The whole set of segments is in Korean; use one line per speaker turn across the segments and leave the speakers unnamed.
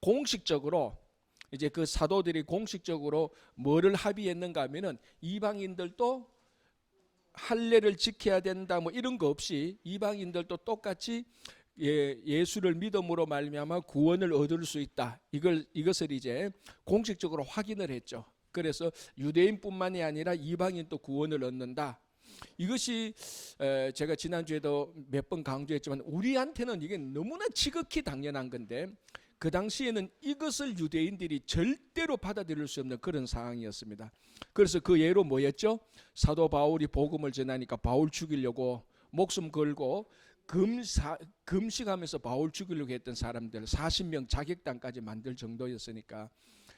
공식적으로 이제 그 사도들이 공식적으로 뭐를 합의했는가 하면은 이방인들도 할례를 지켜야 된다 뭐 이런 거 없이 이방인들도 똑같이 예수를 믿음으로 말미암아 구원을 얻을 수 있다. 이것을 이제 공식적으로 확인을 했죠. 그래서 유대인뿐만이 아니라 이방인도 구원을 얻는다. 이것이 제가 지난주에도 몇 번 강조했지만 우리한테는 이게 너무나 지극히 당연한 건데 그 당시에는 이것을 유대인들이 절대로 받아들일 수 없는 그런 상황이었습니다. 그래서 그 예로 뭐였죠? 사도 바울이 복음을 전하니까 바울 죽이려고 목숨 걸고 금식하면서 바울 죽이려고 했던 사람들 40명 자격당까지 만들 정도였으니까,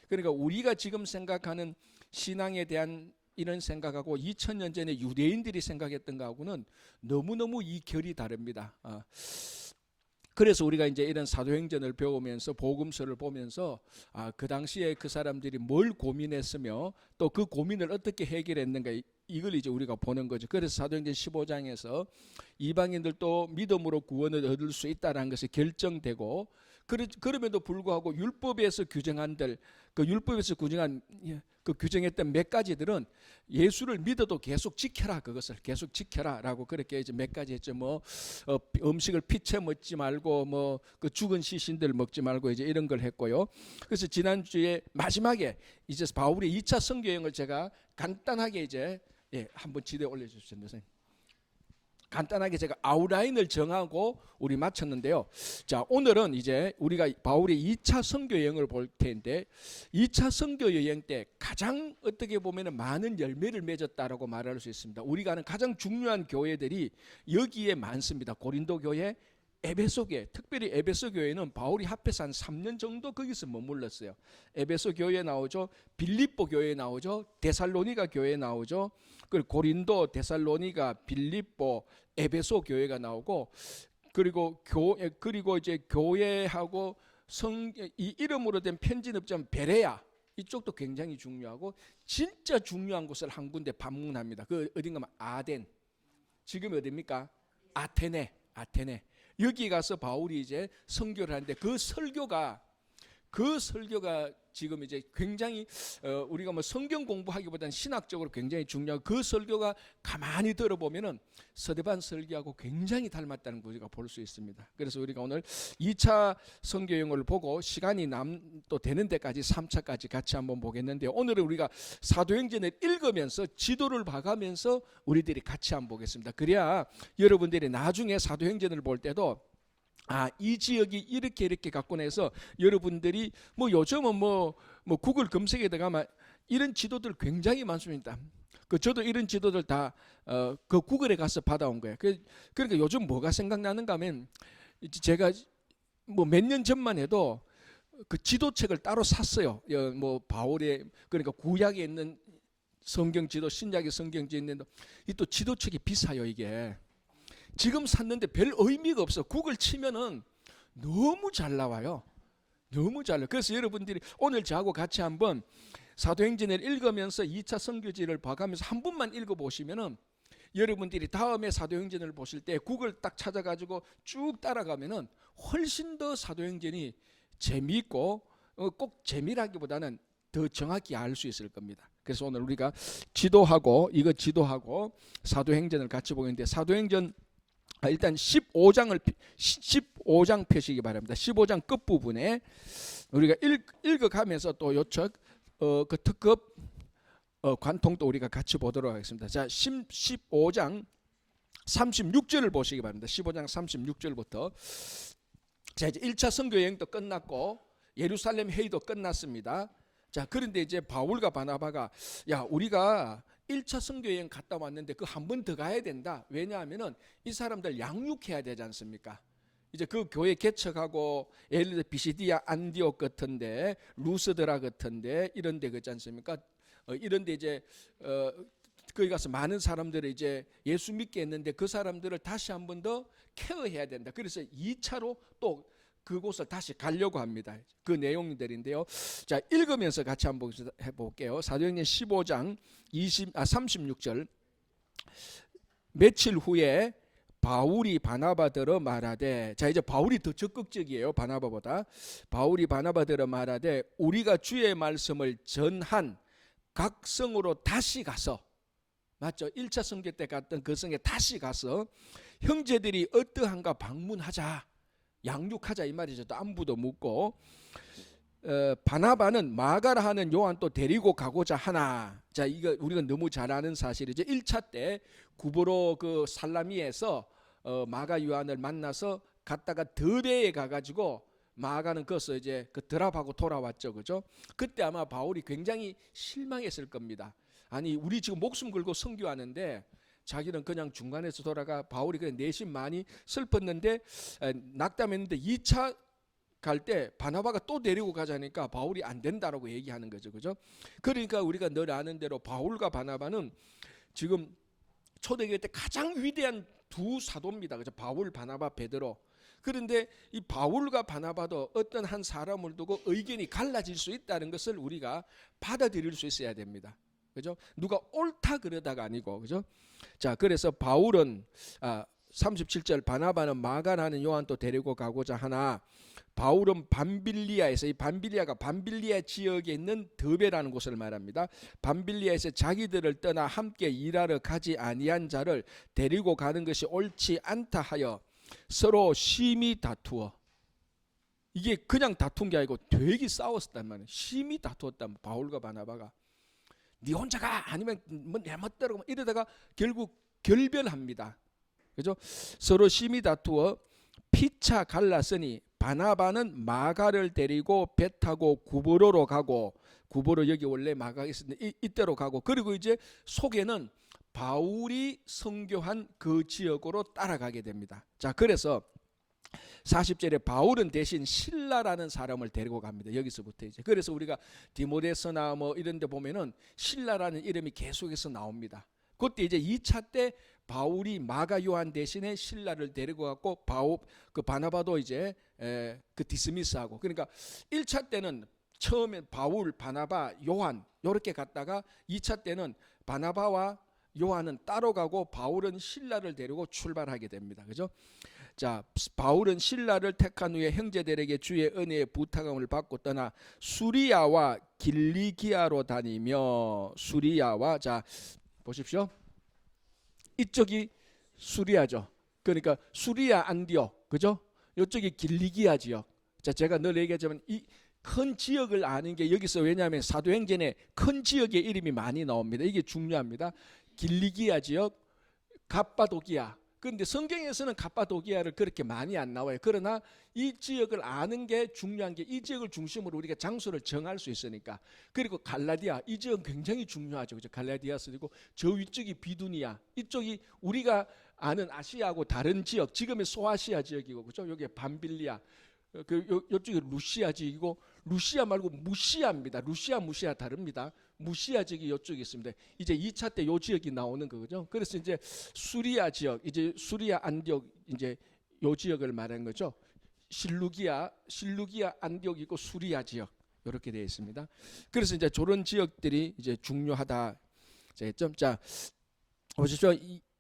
그러니까 우리가 지금 생각하는 신앙에 대한 이런 생각하고 2000년 전에 유대인들이 생각했던 거하고는 너무너무 이 결이 다릅니다. 그래서 우리가 이제 이런 사도행전을 배우면서 복음서를 보면서 그 당시에 그 사람들이 뭘 고민했으며 또 그 고민을 어떻게 해결했는가, 이걸 이제 우리가 보는 거죠. 그래서 사도행전 15장에서 이방인들도 믿음으로 구원을 얻을 수 있다는 것이 결정되고, 그럼에도 불구하고 율법에서 규정한들 그 율법에서 규정했던 몇 가지들은 예수를 믿어도 계속 지켜라, 그것을 계속 지켜라라고 그렇게 이제 몇 가지 했죠. 음식을 피채 먹지 말고 그 죽은 시신들 먹지 말고 이제 이런 걸 했고요. 그래서 지난주에 마지막에 이제 바울의 2차 선교 여행을 제가 간단하게 이제 한번 지도에 올려주십시오, 선생님. 간단하게 제가 아웃라인을 정하고 우리 마쳤는데요. 자, 오늘은 이제 우리가 바울의 2차 선교 여행을 볼 텐데 2차 선교 여행 때 가장 어떻게 보면 많은 열매를 맺었다라고 말할 수 있습니다. 우리가 아는 가장 중요한 교회들이 여기에 많습니다. 고린도 교회, 에베소 교회, 특별히 에베소 교회는 바울이 합해서 한 3년 정도 거기서 머물렀어요. 에베소 교회 나오죠, 빌립보 교회 나오죠, 데살로니가 교회 나오죠, 그리고 고린도, 데살로니가, 빌립보, 에베소 교회가 나오고, 그리고 이제 교회하고 이 이름으로 된 편진업장 베레아, 이쪽도 굉장히 중요하고 진짜 중요한 곳을 한 군데 방문합니다. 그 어딘가 아덴, 지금 어디입니까? 아테네. 여기 가서 바울이 이제 선교를 하는데 그 설교가 지금 이제 굉장히 우리가 성경 공부하기보다는 신학적으로 굉장히 중요하고, 그 설교가 가만히 들어보면은 서대반 설교하고 굉장히 닮았다는 걸 우리가 볼 수 있습니다. 그래서 우리가 오늘 2차 선교 여행을 보고 시간이 또 되는 데까지 3차까지 같이 한번 보겠는데요. 오늘은 우리가 사도행전을 읽으면서 지도를 봐가면서 우리들이 같이 한번 보겠습니다. 그래야 여러분들이 나중에 사도행전을 볼 때도 이 지역이 이렇게 갖고 내서 여러분들이 요즘은 구글 검색에 들어가면 이런 지도들 굉장히 많습니다. 저도 이런 지도들 다 그 구글에 가서 받아온 거예요. 그러니까 요즘 뭐가 생각나는가 하면 제가 몇 년 전만 해도 그 지도책을 따로 샀어요. 바울의 그러니까 구약에 있는 성경 지도, 신약의 성경 지도 있는데 이 또 지도책이 비싸요, 이게. 지금 샀는데 별 의미가 없어. 구글 치면은 너무 잘 나와요. 너무 잘 나와요. 그래서 여러분들이 오늘 저하고 같이 한번 사도행전을 읽으면서 2차 선교지를 봐가면서 한 번만 읽어보시면은 여러분들이 다음에 사도행전을 보실 때 구글 딱 찾아가지고 쭉 따라가면은 훨씬 더 사도행전이 재미있고 꼭 재미라기보다는 더 정확히 알 수 있을 겁니다. 그래서 오늘 우리가 지도하고 사도행전을 같이 보겠는데, 사도행전 일단 15장 펴시기 바랍니다. 15장 끝부분에 우리가 읽어가면서 또 요책 그 특급 관통도 우리가 같이 보도록 하겠습니다. 자, 15장 36절을 보시기 바랍니다. 15장 36절부터. 자, 이제 1차 선교 여행도 끝났고 예루살렘 회의도 끝났습니다. 자, 그런데 이제 바울과 바나바가 우리가 1차 선교여행 갔다 왔는데 그 한 번 더 가야 된다. 왜냐하면은 이 사람들 양육해야 되지 않습니까? 이제 그 교회 개척하고 예를 들어 비시디아 안디옥 같은데, 루스드라 같은데 이런 데 그렇지 않습니까? 이런 데 이제 거기 가서 많은 사람들을 이제 예수 믿게 했는데 그 사람들을 다시 한 번 더 케어해야 된다. 그래서 2차로 또 그곳을 다시 가려고 합니다. 그 내용들인데요. 자, 읽으면서 같이 한번 해볼게요. 사도행전 15장 36절. 며칠 후에 바울이 바나바더러 말하되, 자 이제 바울이 더 적극적이에요. 바나바보다. 바울이 바나바더러 말하되 우리가 주의 말씀을 전한 각 성으로 다시 가서, 맞죠? 1차 선교 때 갔던 그 성에 다시 가서 형제들이 어떠한가 방문하자, 양육하자 이 말이죠. 또 안부도 묻고, 바나바는 마가라 하는 요한 또 데리고 가고자 하나. 자 이거 우리가 너무 잘 아는 사실이죠. 1차 때 구브로 그 살라미에서 마가 요한을 만나서 갔다가 더베에 가가지고 마가는 거기서 이제 그 드랍하고 돌아왔죠, 그죠? 그때 아마 바울이 굉장히 실망했을 겁니다. 아니 우리 지금 목숨 걸고 선교하는데 자기는 그냥 중간에서 돌아가. 바울이 그냥 내심 많이 슬펐는데 낙담했는데 2차 갈 때 바나바가 또 데리고 가자니까 바울이 안 된다라고 얘기하는 거죠, 그죠? 그러니까 우리가 늘 아는 대로 바울과 바나바는 지금 초대교회 때 가장 위대한 두 사도입니다, 그죠? 바울, 바나바, 베드로. 그런데 이 바울과 바나바도 어떤 한 사람을 두고 의견이 갈라질 수 있다는 것을 우리가 받아들일 수 있어야 됩니다, 그죠? 누가 옳다 그러다가 아니고, 그죠? 자, 그래서 바울은 37절 바나바는 마가라는 요한 또 데리고 가고자 하나, 바울은 밤빌리아에서, 이 밤빌리아가 밤빌리아 지역에 있는 더베라는 곳을 말합니다. 밤빌리아에서 자기들을 떠나 함께 일하러 가지 아니한 자를 데리고 가는 것이 옳지 않다 하여 서로 심히 다투어, 이게 그냥 다툰 게 아니고 되게 싸웠단 말이에요. 심히 다투었다. 바울과 바나바가 네 혼자가 아니면 뭐 내 멋대로 이러다가 결국 결별합니다, 그죠? 서로 심히 다투어 피차 갈랐으니 바나바는 마가를 데리고 배 타고 구브로로 가고, 구브로 여기 원래 마가가 있었는데 이때로 가고, 그리고 이제 속에는 바울이 선교한 그 지역으로 따라가게 됩니다. 자, 그래서 40절에 바울은 대신 실라라는 사람을 데리고 갑니다. 여기서부터 이제. 그래서 우리가 디모데서나 뭐 이런 데 보면은 실라라는 이름이 계속해서 나옵니다. 그때 이제 2차 때 바울이 마가 요한 대신에 실라를 데리고 갔고, 그 바나바도 이제 그 디스미스하고. 그러니까 1차 때는 처음에 바울, 바나바, 요한 이렇게 갔다가 2차 때는 바나바와 요한은 따로 가고 바울은 실라를 데리고 출발하게 됩니다, 그죠? 자, 바울은 실라를 택한 후에 형제들에게 주의 은혜의 부탁함을 받고 떠나 수리아와 길리기아로 다니며, 수리아와, 자 보십시오. 이쪽이 수리아죠. 그러니까 수리아 안디옥, 그죠? 이쪽이 길리기아 지역. 자, 제가 늘 얘기하지만 이 큰 지역을 아는 게 여기서, 왜냐하면 사도행전에 큰 지역의 이름이 많이 나옵니다. 이게 중요합니다. 길리기아 지역, 갑바도기아. 그런데 성경에서는 갑바도기아를 그렇게 많이 안 나와요. 그러나 이 지역을 아는 게 중요한 게, 이 지역을 중심으로 우리가 장소를 정할 수 있으니까. 그리고 갈라디아, 이 지역은 굉장히 중요하죠, 그죠? 갈라디아스이고, 저 위쪽이 비두니아, 이쪽이 우리가 아는 아시아하고 다른 지역, 지금의 소아시아 지역이고, 그죠? 여기 밤빌리아, 이쪽이 루시아 지역이고, 루시아 말고 무시아입니다. 루시아, 무시아 다릅니다. 무시아 지역이 이쪽에 있습니다. 이제 2차 때 요 지역이 나오는 거죠. 그래서 이제 수리아 지역, 이제 수리아 안디옥, 이제 요 지역을 말하는 거죠. 실루기아 안디옥 있고 수리아 지역, 이렇게 되어 있습니다. 그래서 이제 저런 지역들이 이제 중요하다. 자, 보십시오.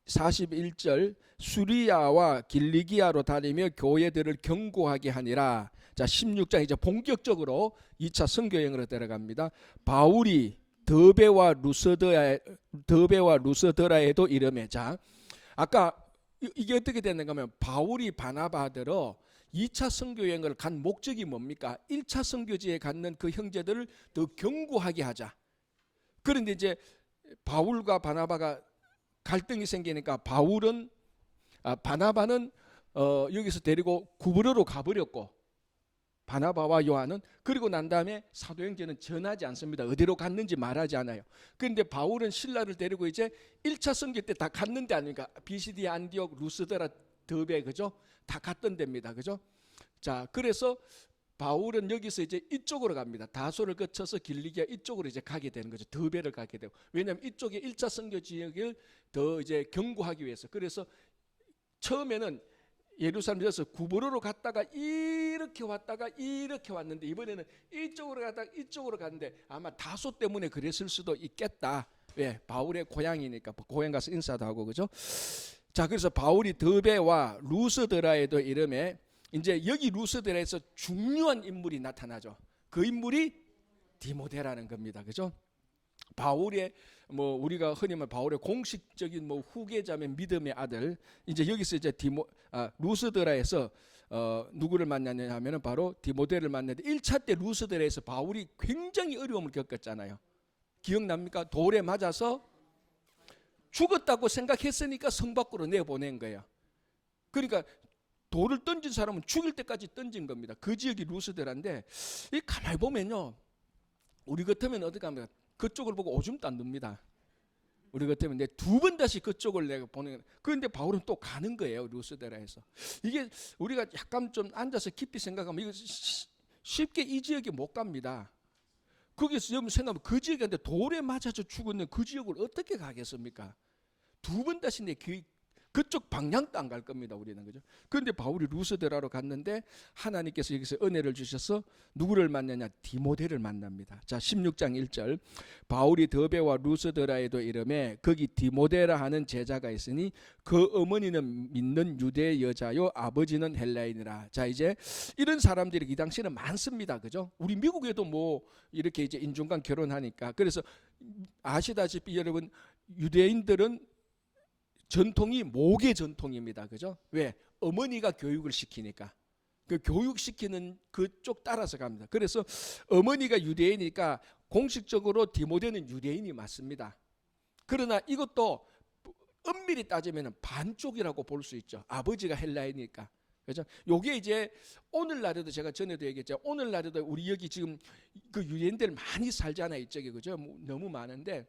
41절 수리아와 길리기아로 다니며 교회들을 경고하게 하니라. 자, 16장 이제 본격적으로 2차 선교여행으로 들어갑니다. 바울이 더베와 루스드라에도 이르매. 자, 아까 이게 어떻게 됐는가 하면 바울이 바나바더러 2차 선교여행을 간 목적이 뭡니까? 1차 선교지에 갔는 그 형제들을 더 경고하게 하자. 그런데 이제 바울과 바나바가 갈등이 생기니까 바나바는 여기서 데리고 구브로로 가버렸고, 바나바와 요한은, 그리고 난 다음에 사도행전은 전하지 않습니다. 어디로 갔는지 말하지 않아요. 그런데 바울은 실라를 데리고 이제 1차 선교 때 다 갔는데 아닙니까? 비시디아, 안디옥, 루스드라, 더베, 그죠? 다 갔던 데입니다, 그죠? 자, 그래서 바울은 여기서 이제 이쪽으로 갑니다. 다소를 거쳐서 길리기아 이쪽으로 이제 가게 되는 거죠. 더베를 가게 되고. 왜냐하면 이쪽에 1차 선교 지역을 더 이제 경고하기 위해서. 그래서 처음에는 예루살렘에서 구브로로 갔다가 이렇게 왔다가 이렇게 왔는데, 이번에는 이쪽으로 갔다가 이쪽으로 갔는데 아마 다소 때문에 그랬을 수도 있겠다. 왜? 바울의 고향이니까 고향 가서 인사도 하고, 그죠? 자, 그래서 바울이 더베와 루스드라에도 이름에 이제 여기 루스드라에서 중요한 인물이 나타나죠. 그 인물이 디모데라는 겁니다. 그죠? 바울의 뭐 우리가 흔히 말 바울의 공식적인 뭐 후계자면 믿음의 아들. 이제 여기서 이제 루스드라에서 누구를 만났냐 하면은 바로 디모데를 만났는데 1차 때 루스드라에서 바울이 굉장히 어려움을 겪었잖아요. 기억납니까? 돌에 맞아서 죽었다고 생각했으니까 성 밖으로 내보낸 거예요. 그러니까 돌을 던진 사람은 죽일 때까지 던진 겁니다. 그 지역이 루스드라인데 이 가만히 보면요, 우리 같으면 어떻게 하면 그쪽을 보고 오줌도 안 눕니다. 우리 같으면 내 두 번 다시 그쪽을 내가 보는. 그런데 바울은 또 가는 거예요, 루스드라에서. 이게 우리가 약간 좀 앉아서 깊이 생각하면 이거 쉽게 이 지역에 못 갑니다. 거기서 여러분 생각하면 그 지역인데 돌에 맞아서 죽었는 그 지역을 어떻게 가겠습니까? 두 번 다시 내 그쪽 방향도 안 갈 겁니다, 우리는. 그죠? 그런데 바울이 루스드라로 갔는데 하나님께서 여기서 은혜를 주셔서 누구를 만나냐? 디모데를 만납니다. 자, 16장 1절. 바울이 더베와 루스드라에도 이름에 거기 디모데라 하는 제자가 있으니 그 어머니는 믿는 유대 여자요 아버지는 헬라인이라. 자, 이제 이런 사람들이 이 당시에는 많습니다. 그죠? 우리 미국에도 뭐 이렇게 이제 인종간 결혼하니까. 그래서 아시다시피 여러분, 유대인들은 전통이 모계 전통입니다. 그죠? 왜? 어머니가 교육을 시키니까. 그 교육시키는 그쪽 따라서 갑니다. 그래서 어머니가 유대인이니까 공식적으로 디모데는 유대인이 맞습니다. 그러나 이것도 엄밀히 따지면 반쪽이라고 볼 수 있죠. 아버지가 헬라인이니까. 그죠? 요게 이제 오늘날에도 제가 전에도 얘기했죠. 오늘날에도 우리 여기 지금 그 유대인들 많이 살잖아요. 이쪽에. 그죠? 너무 많은데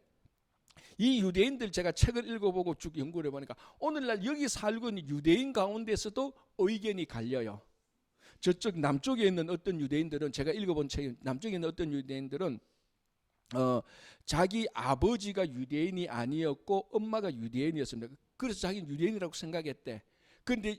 이 유대인들 제가 책을 읽어보고 쭉 연구를 해보니까 오늘날 여기 살고 있는 유대인 가운데서도 의견이 갈려요. 저쪽 남쪽에 있는 어떤 유대인들은, 제가 읽어본 책 남쪽에 있는 어떤 유대인들은 자기 아버지가 유대인이 아니었고 엄마가 유대인이었습니다. 그래서 자기는 유대인이라고 생각했대. 그런데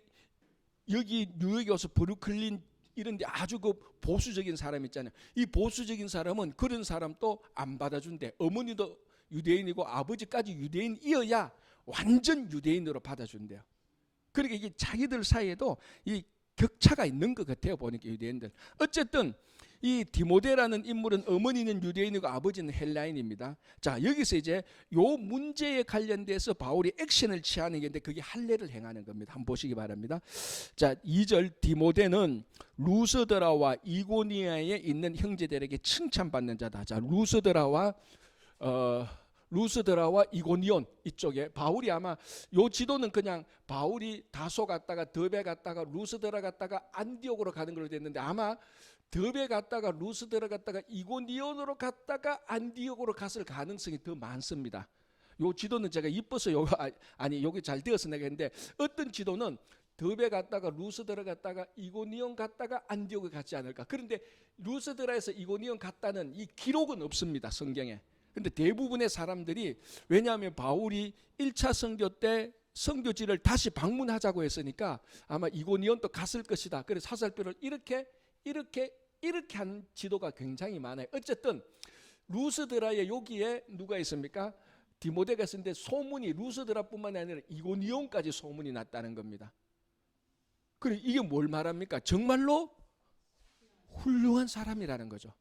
여기 뉴욕에 와서 브루클린 이런 데 아주 그 보수적인 사람 있잖아요. 이 보수적인 사람은 그런 사람도 안 받아준대. 어머니도 유대인이고 아버지까지 유대인이어야 완전 유대인으로 받아준대요. 그러니까 이게 자기들 사이에도 이 격차가 있는 것 같아요, 보니까 유대인들. 어쨌든 이 디모데라는 인물은 어머니는 유대인이고 아버지는 헬라인입니다. 자, 여기서 이제 요 문제에 관련돼서 바울이 액션을 취하는 게 있는데 그게 할례를 행하는 겁니다. 한번 보시기 바랍니다. 자, 2절. 디모데는 루스드라와 이고니아에 있는 형제들에게 칭찬받는 자다. 자, 루스드라와 이고니온 이쪽에 바울이 아마 요 지도는 그냥 바울이 다소 갔다가 더베 갔다가 루스드라 갔다가 안디옥으로 가는 걸로 됐는데 아마 더베 갔다가 루스드라 갔다가 이고니온으로 갔다가 안디옥으로 갔을 가능성이 더 많습니다. 요 지도는 제가 이뻐서 아니 여기 잘 되어서 내가 했는데 어떤 지도는 더베 갔다가 루스드라 갔다가 이고니온 갔다가 안디옥에 갔지 않을까. 그런데 루스드라에서 이고니온 갔다는 이 기록은 없습니다, 성경에. 근데 대부분의 사람들이, 왜냐하면 바울이 1차 선교 때 선교지를 다시 방문하자고 했으니까 아마 이고니온도 갔을 것이다. 그래서 사살표를 이렇게 한 지도가 굉장히 많아요. 어쨌든 루스드라에 여기에 누가 있습니까? 디모데가 있었는데 소문이 루스드라뿐만 아니라 이고니온까지 소문이 났다는 겁니다. 그래, 이게 뭘 말합니까? 정말로 훌륭한 사람이라는 거죠.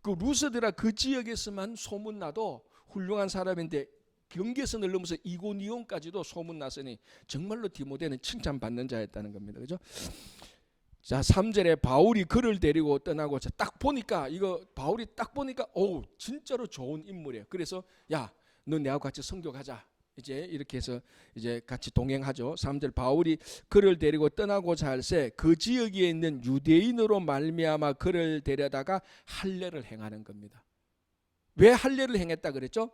그 루스드라 그 지역에서만 소문나도 훌륭한 사람인데 경계선을 넘어서 이고니온까지도 소문났으니 정말로 디모데는 칭찬받는 자였다는 겁니다. 그죠? 자, 3절에 바울이 그를 데리고 떠나고, 딱 보니까 이거 바울이 딱 보니까 진짜로 좋은 인물이에요. 그래서 야, 너 내하고 같이 선교 가자. 이제 이렇게 해서 이제 같이 동행하죠. 3절. 바울이 그를 데리고 떠나고자 할새 그 지역에 있는 유대인으로 말미암아 그를 데려다가 할례를 행하는 겁니다. 왜 할례를 행했다 그랬죠?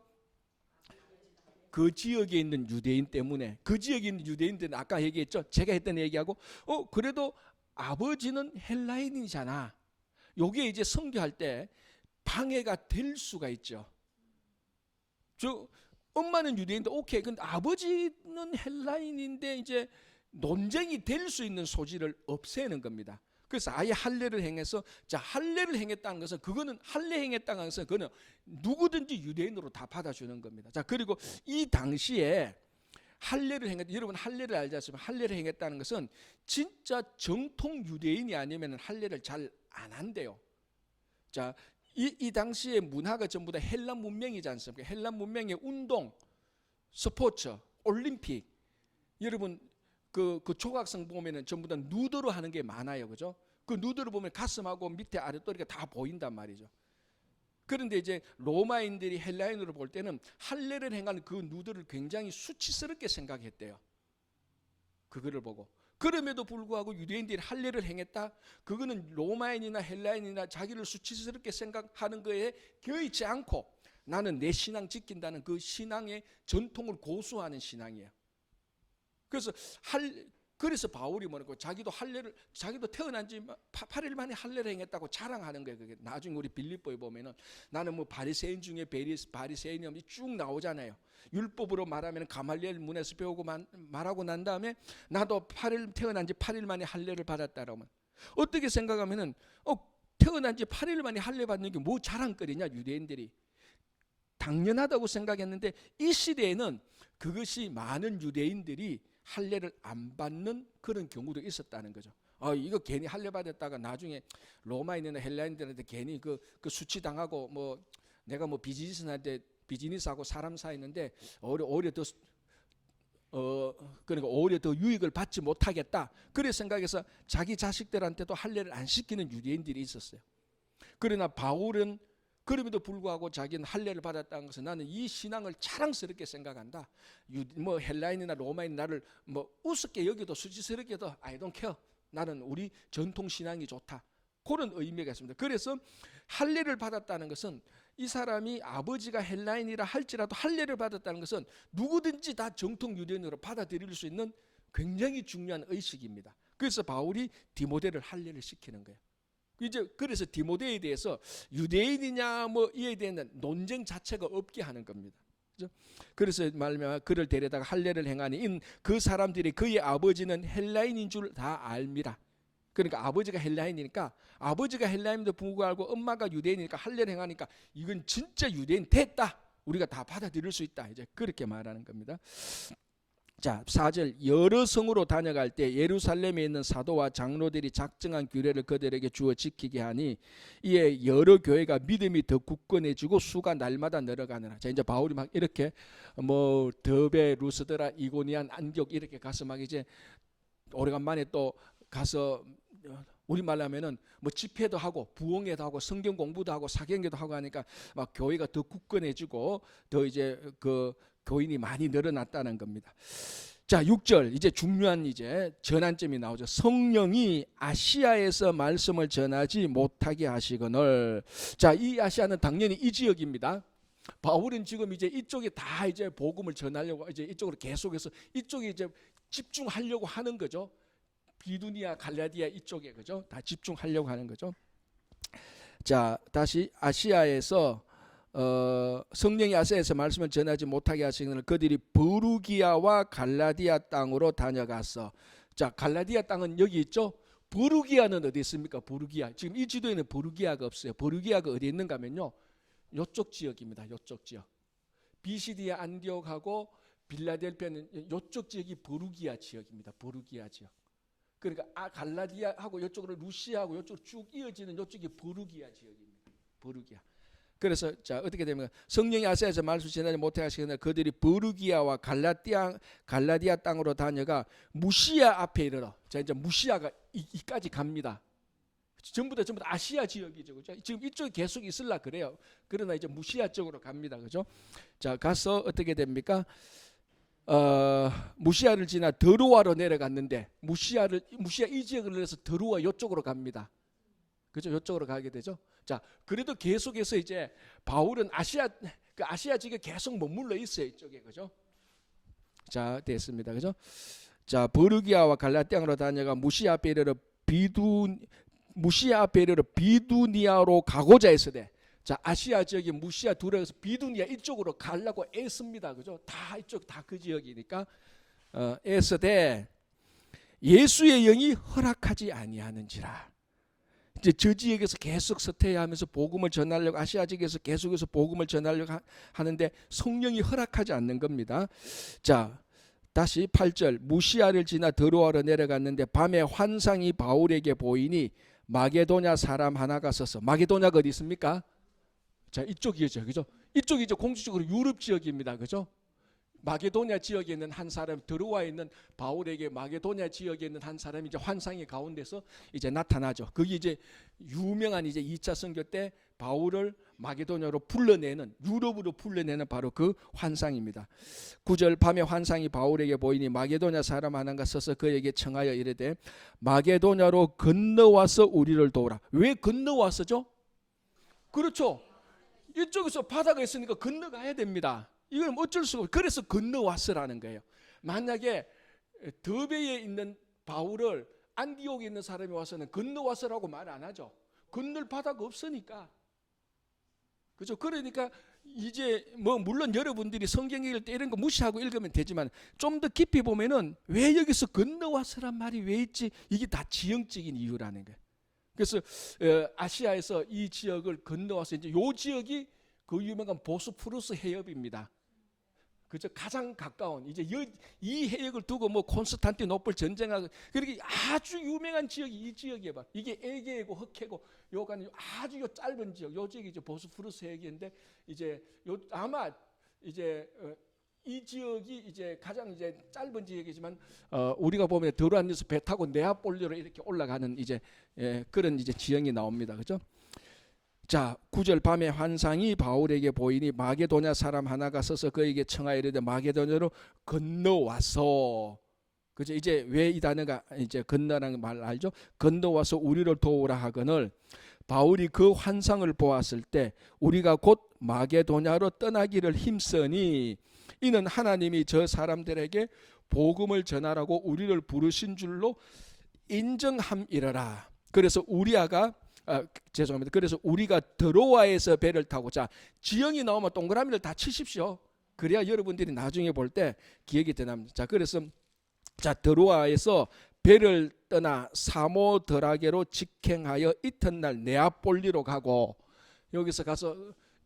그 지역에 있는 유대인 때문에. 그 지역에 있는 유대인들은 아까 얘기했죠. 제가 했던 얘기하고 그래도 아버지는 헬라인이잖아. 요게 이제 선교할 때 방해가 될 수가 있죠. 엄마는 유대인인데 오케이. 근데 아버지는 헬라인인데 이제 논쟁이 될 수 있는 소지를 없애는 겁니다. 그래서 아예 할례를 행해서, 자, 할례를 행했다는 것은 그거는 할례 행했다는 것은 그거는 누구든지 유대인으로 다 받아주는 겁니다. 자, 그리고 이 당시에 할례를 행했다. 여러분 할례를 알지 않습니까? 할례를 행했다는 것은 진짜 정통 유대인이 아니면 할례를 잘 안 한대요. 자, 이 당시의 문화가 전부 다 헬란 문명이지 않습니까? 헬란 문명의 운동, 스포츠, 올림픽. 여러분 그 초각성 보면은 전부 다 누드로 하는 게 많아요, 그죠? 그 누드를 보면 가슴하고 밑에 아랫도리가 다 보인단 말이죠. 그런데 이제 로마인들이 헬라인으로 볼 때는 할례를 행하는 그 누드를 굉장히 수치스럽게 생각했대요. 그거를 보고. 그럼에도 불구하고 유대인들이 할례를 행했다? 그거는 로마인이나 헬라인이나 자기를 수치스럽게 생각하는 거에 겨이지 않고 나는 내 신앙 지킨다는 그 신앙의 전통을 고수하는 신앙이에요. 그래서 바울이 뭐라고 자기도 태어난 지 8일 만에 할례를 행했다고 자랑하는 거예요. 그게 나중에 우리 빌립보에 보면은 나는 뭐 바리새인 중에 바리새인이 쭉 나오잖아요. 율법으로 말하면 가말리엘 문에서 배우고 말하고 난 다음에 나도 태어난 지 8일 만에 할례를 받았다라면 어떻게 생각하면은 태어난 지 8일 만에 할례 받는 게 뭐 자랑거리냐 유대인들이 당연하다고 생각했는데 이 시대에는 그것이 많은 유대인들이 할례를 안 받는 그런 경우도 있었다는 거죠. 이거 괜히 할례 받았다가 나중에 로마인이나 헬라인들한테 괜히 그 수치당하고 뭐 내가 뭐 비즈니스하고 사람 사이인데 오히려 더 그러니까 오히려 더 유익을 받지 못하겠다. 그래 생각해서 자기 자식들한테도 할례를 안 시키는 유대인들이 있었어요. 그러나 바울은 그럼에도 불구하고 자기는 할례를 받았다는 것은 나는 이 신앙을 자랑스럽게 생각한다. 뭐 헬라인이나 로마인 나를 뭐 우습게 여기도 수치스럽게도 I don't care. 나는 우리 전통 신앙이 좋다. 그런 의미가 있습니다. 그래서 할례를 받았다는 것은 이 사람이 아버지가 헬라인이라 할지라도 할례를 받았다는 것은 누구든지 다 정통 유대인으로 받아들일 수 있는 굉장히 중요한 의식입니다. 그래서 바울이 디모데를 할례를 시키는 거예요. 이제 그래서 디모데에 대해서 유대인이냐 뭐 이에 대한 논쟁 자체가 없게 하는 겁니다. 그래서 말하면 그를 데려다가 할례를 행하니 그 사람들이 그의 아버지는 헬라인인 줄 다 알미라. 그러니까 아버지가 헬라인이니까 아버지가 헬라인도 불구하고 엄마가 유대인이니까 할례를 행하니까 이건 진짜 유대인 됐다. 우리가 다 받아들일 수 있다. 이제 그렇게 말하는 겁니다. 자, 4절 여러 성으로 다녀갈 때 예루살렘에 있는 사도와 장로들이 작정한 규례를 그들에게 주어 지키게 하니 이에 여러 교회가 믿음이 더 굳건해지고 수가 날마다 늘어가느라. 자, 이제 바울이 막 이렇게 뭐 더베, 루스드라, 이고니안, 안디옥 이렇게 가서 막 이제 오래간만에 또 가서 우리말로 하면은 뭐 집회도 하고 부흥회도 하고 성경 공부도 하고 사경회도 하고 하니까 막 교회가 더 굳건해지고 더 이제 그 교인이 많이 늘어났다는 겁니다. 자, 6절 이제 중요한 이제 전환점이 나오죠. 성령이 아시아에서 말씀을 전하지 못하게 하시거늘. 자, 이 아시아는 당연히 이 지역입니다. 바울은 지금 이제 이쪽에 다 이제 복음을 전하려고 이제 이쪽으로 계속해서 이쪽에 이제 집중하려고 하는 거죠. 비두니아, 갈라디아 이쪽에 그죠? 다 집중하려고 하는 거죠. 자, 다시 아시아에서 성령이 아시아에서 말씀을 전하지 못하게 하시는 그들이 부르기아와 갈라디아 땅으로 다녀갔어. 자, 갈라디아 땅은 여기 있죠. 부르기아는 어디 있습니까? 부르기아. 지금 이 지도에는 부르기아가 없어요. 부르기아가 어디 있는가 하면요. 이쪽 지역입니다. 이쪽 지역. 비시디아 안디옥하고 빌라델피아는 이쪽 지역이 부르기아 지역입니다. 부르기아 지역. 그러니까 갈라디아하고 이쪽으로 루시아하고 이쪽으로 쭉 이어지는 이쪽이 부르기아 지역입니다. 부르기아. 그래서 자 어떻게 됩니까? 성령이 아시아에서 말씀 전하지 못하게 하시는 그들이 부르기아와 갈라디아 땅으로 다녀가 무시아 앞에 이르러. 자 이제 무시아가 이까지 갑니다. 전부 다 아시아 지역이죠, 그죠? 지금 이쪽에 계속 있을라 그래요. 그러나 이제 무시아 쪽으로 갑니다, 그죠? 자 가서 어떻게 됩니까? 무시아를 지나 드로아로 내려갔는데 무시아 이 지역을 내려서 드로아 이쪽으로 갑니다. 그죠? 이쪽으로 가게 되죠. 자, 그래도 계속해서 이제 바울은 아시아 지역에 계속 머물러 있어요, 이쪽에, 그죠? 자, 됐습니다, 그죠? 자, 부르기아와 갈라디아로 다녀가 무시아 앞에 이르러 비두니아로 가고자 했으되. 자, 아시아 지역이 무시아 두레에서 비두니아 이쪽으로 가려고 애씁니다, 그죠? 다 이쪽 다 그 지역이니까 애쓰되 예수의 영이 허락하지 아니하는지라. 이제 저 지역에서 계속 서태하면서 복음을 전하려고 아시아 지역에서 계속해서 복음을 전하려고 하는데 성령이 허락하지 않는 겁니다. 자, 다시 8절 무시아를 지나 드로아로 내려갔는데 밤에 환상이 바울에게 보이니 마게도냐 사람 하나가 서서, 마게도냐가 어디 있습니까? 자, 이쪽이죠, 그죠? 이쪽이 이제 공식적으로 유럽 지역입니다, 그죠? 마게도냐 지역에 있는 한 사람, 드로아에 있는 바울에게 마게도냐 지역에 있는 한 사람이 이제 환상의 가운데서 이제 나타나죠. 그게 이제 유명한 이제 2차 선교 때 바울을 마게도냐로 불러내는, 유럽으로 불러내는 바로 그 환상입니다. 9절 밤에 환상이 바울에게 보이니 마게도냐 사람 하나가 서서 그에게 청하여 이르되 마게도냐로 건너와서 우리를 도우라. 왜 건너와서죠? 그렇죠. 이쪽에서 바다가 있으니까 건너가야 됩니다. 이건 어쩔 수가 없어요. 그래서 건너왔으라는 거예요. 만약에 더베에 있는 바울을 안디옥에 있는 사람이 와서는 건너왔으라고 말 안 하죠. 건널 바다가 없으니까. 그죠? 그러니까 이제 뭐 물론 여러분들이 성경 읽을 때 이런 거 무시하고 읽으면 되지만 좀 더 깊이 보면은 왜 여기서 건너왔으란 말이 왜 있지? 이게 다 지형적인 이유라는 거예요. 그래서 아시아에서 이 지역을 건너와서 이제 요 지역이 그 유명한 보스포러스 해협입니다. 그죠? 가장 가까운 이제 이 해역을 두고 뭐 콘스탄티노플 전쟁하고 그렇게 아주 유명한 지역이 이 지역이에요. 봐. 이게 에게이고 흑해고 요간 아주 요 짧은 지역, 요 지역이 이제 보스포러스 해역인데 이제 요 아마 이제 이 지역이 이제 가장 이제 짧은 지역이지만 우리가 보면 드로안에서 배 타고 네아폴리로 이렇게 올라가는 이제 그런 이제 지형이 나옵니다. 그죠? 자, 9절 밤에 환상이 바울에게 보이니 마게도냐 사람 하나가 서서 그에게 청하여 이르되 마게도냐로 건너와서, 그죠? 이제 왜 이 단어가 이제 건너라는 말 알죠? 건너와서 우리를 도우라 하거늘 바울이 그 환상을 보았을 때 우리가 곧 마게도냐로 떠나기를 힘쓰니 이는 하나님이 저 사람들에게 복음을 전하라고 우리를 부르신 줄로 인정함이러라. 그래서 죄송합니다. 그래서 우리가 드로아에서 배를 타고, 자, 지형이 나오면 동그라미를 다 치십시오. 그래야 여러분들이 나중에 볼 때 기억이 되납니다. 자, 그래서 자, 드로아에서 배를 떠나 사모드라게로 직행하여 이튿날 네아폴리로 가고, 여기서 가서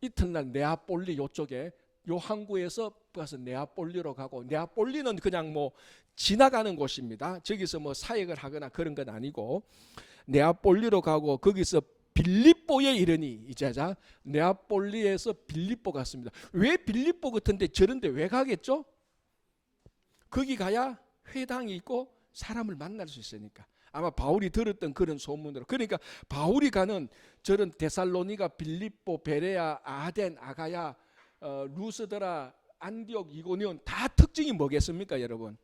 이튿날 네아폴리 요쪽에 요 항구에서 가서 네아폴리로 가고, 네아폴리는 그냥 뭐 지나가는 곳입니다. 저기서 뭐 사역을 하거나 그런 건 아니고 네아폴리로 가고 거기서 빌립보에 이르니, 이제 자 네아폴리에서 빌립보 갔습니다. 왜 빌립보 같은데 저런데 왜 가겠죠? 거기 가야 회당이 있고 사람을 만날 수 있으니까. 아마 바울이 들었던 그런 소문으로. 그러니까 바울이 가는 저런 데살로니가, 빌립보, 베레아, 아덴, 아가야, 루스드라, 안디옥, 이고니온 다 특징이 뭐겠습니까, 여러분?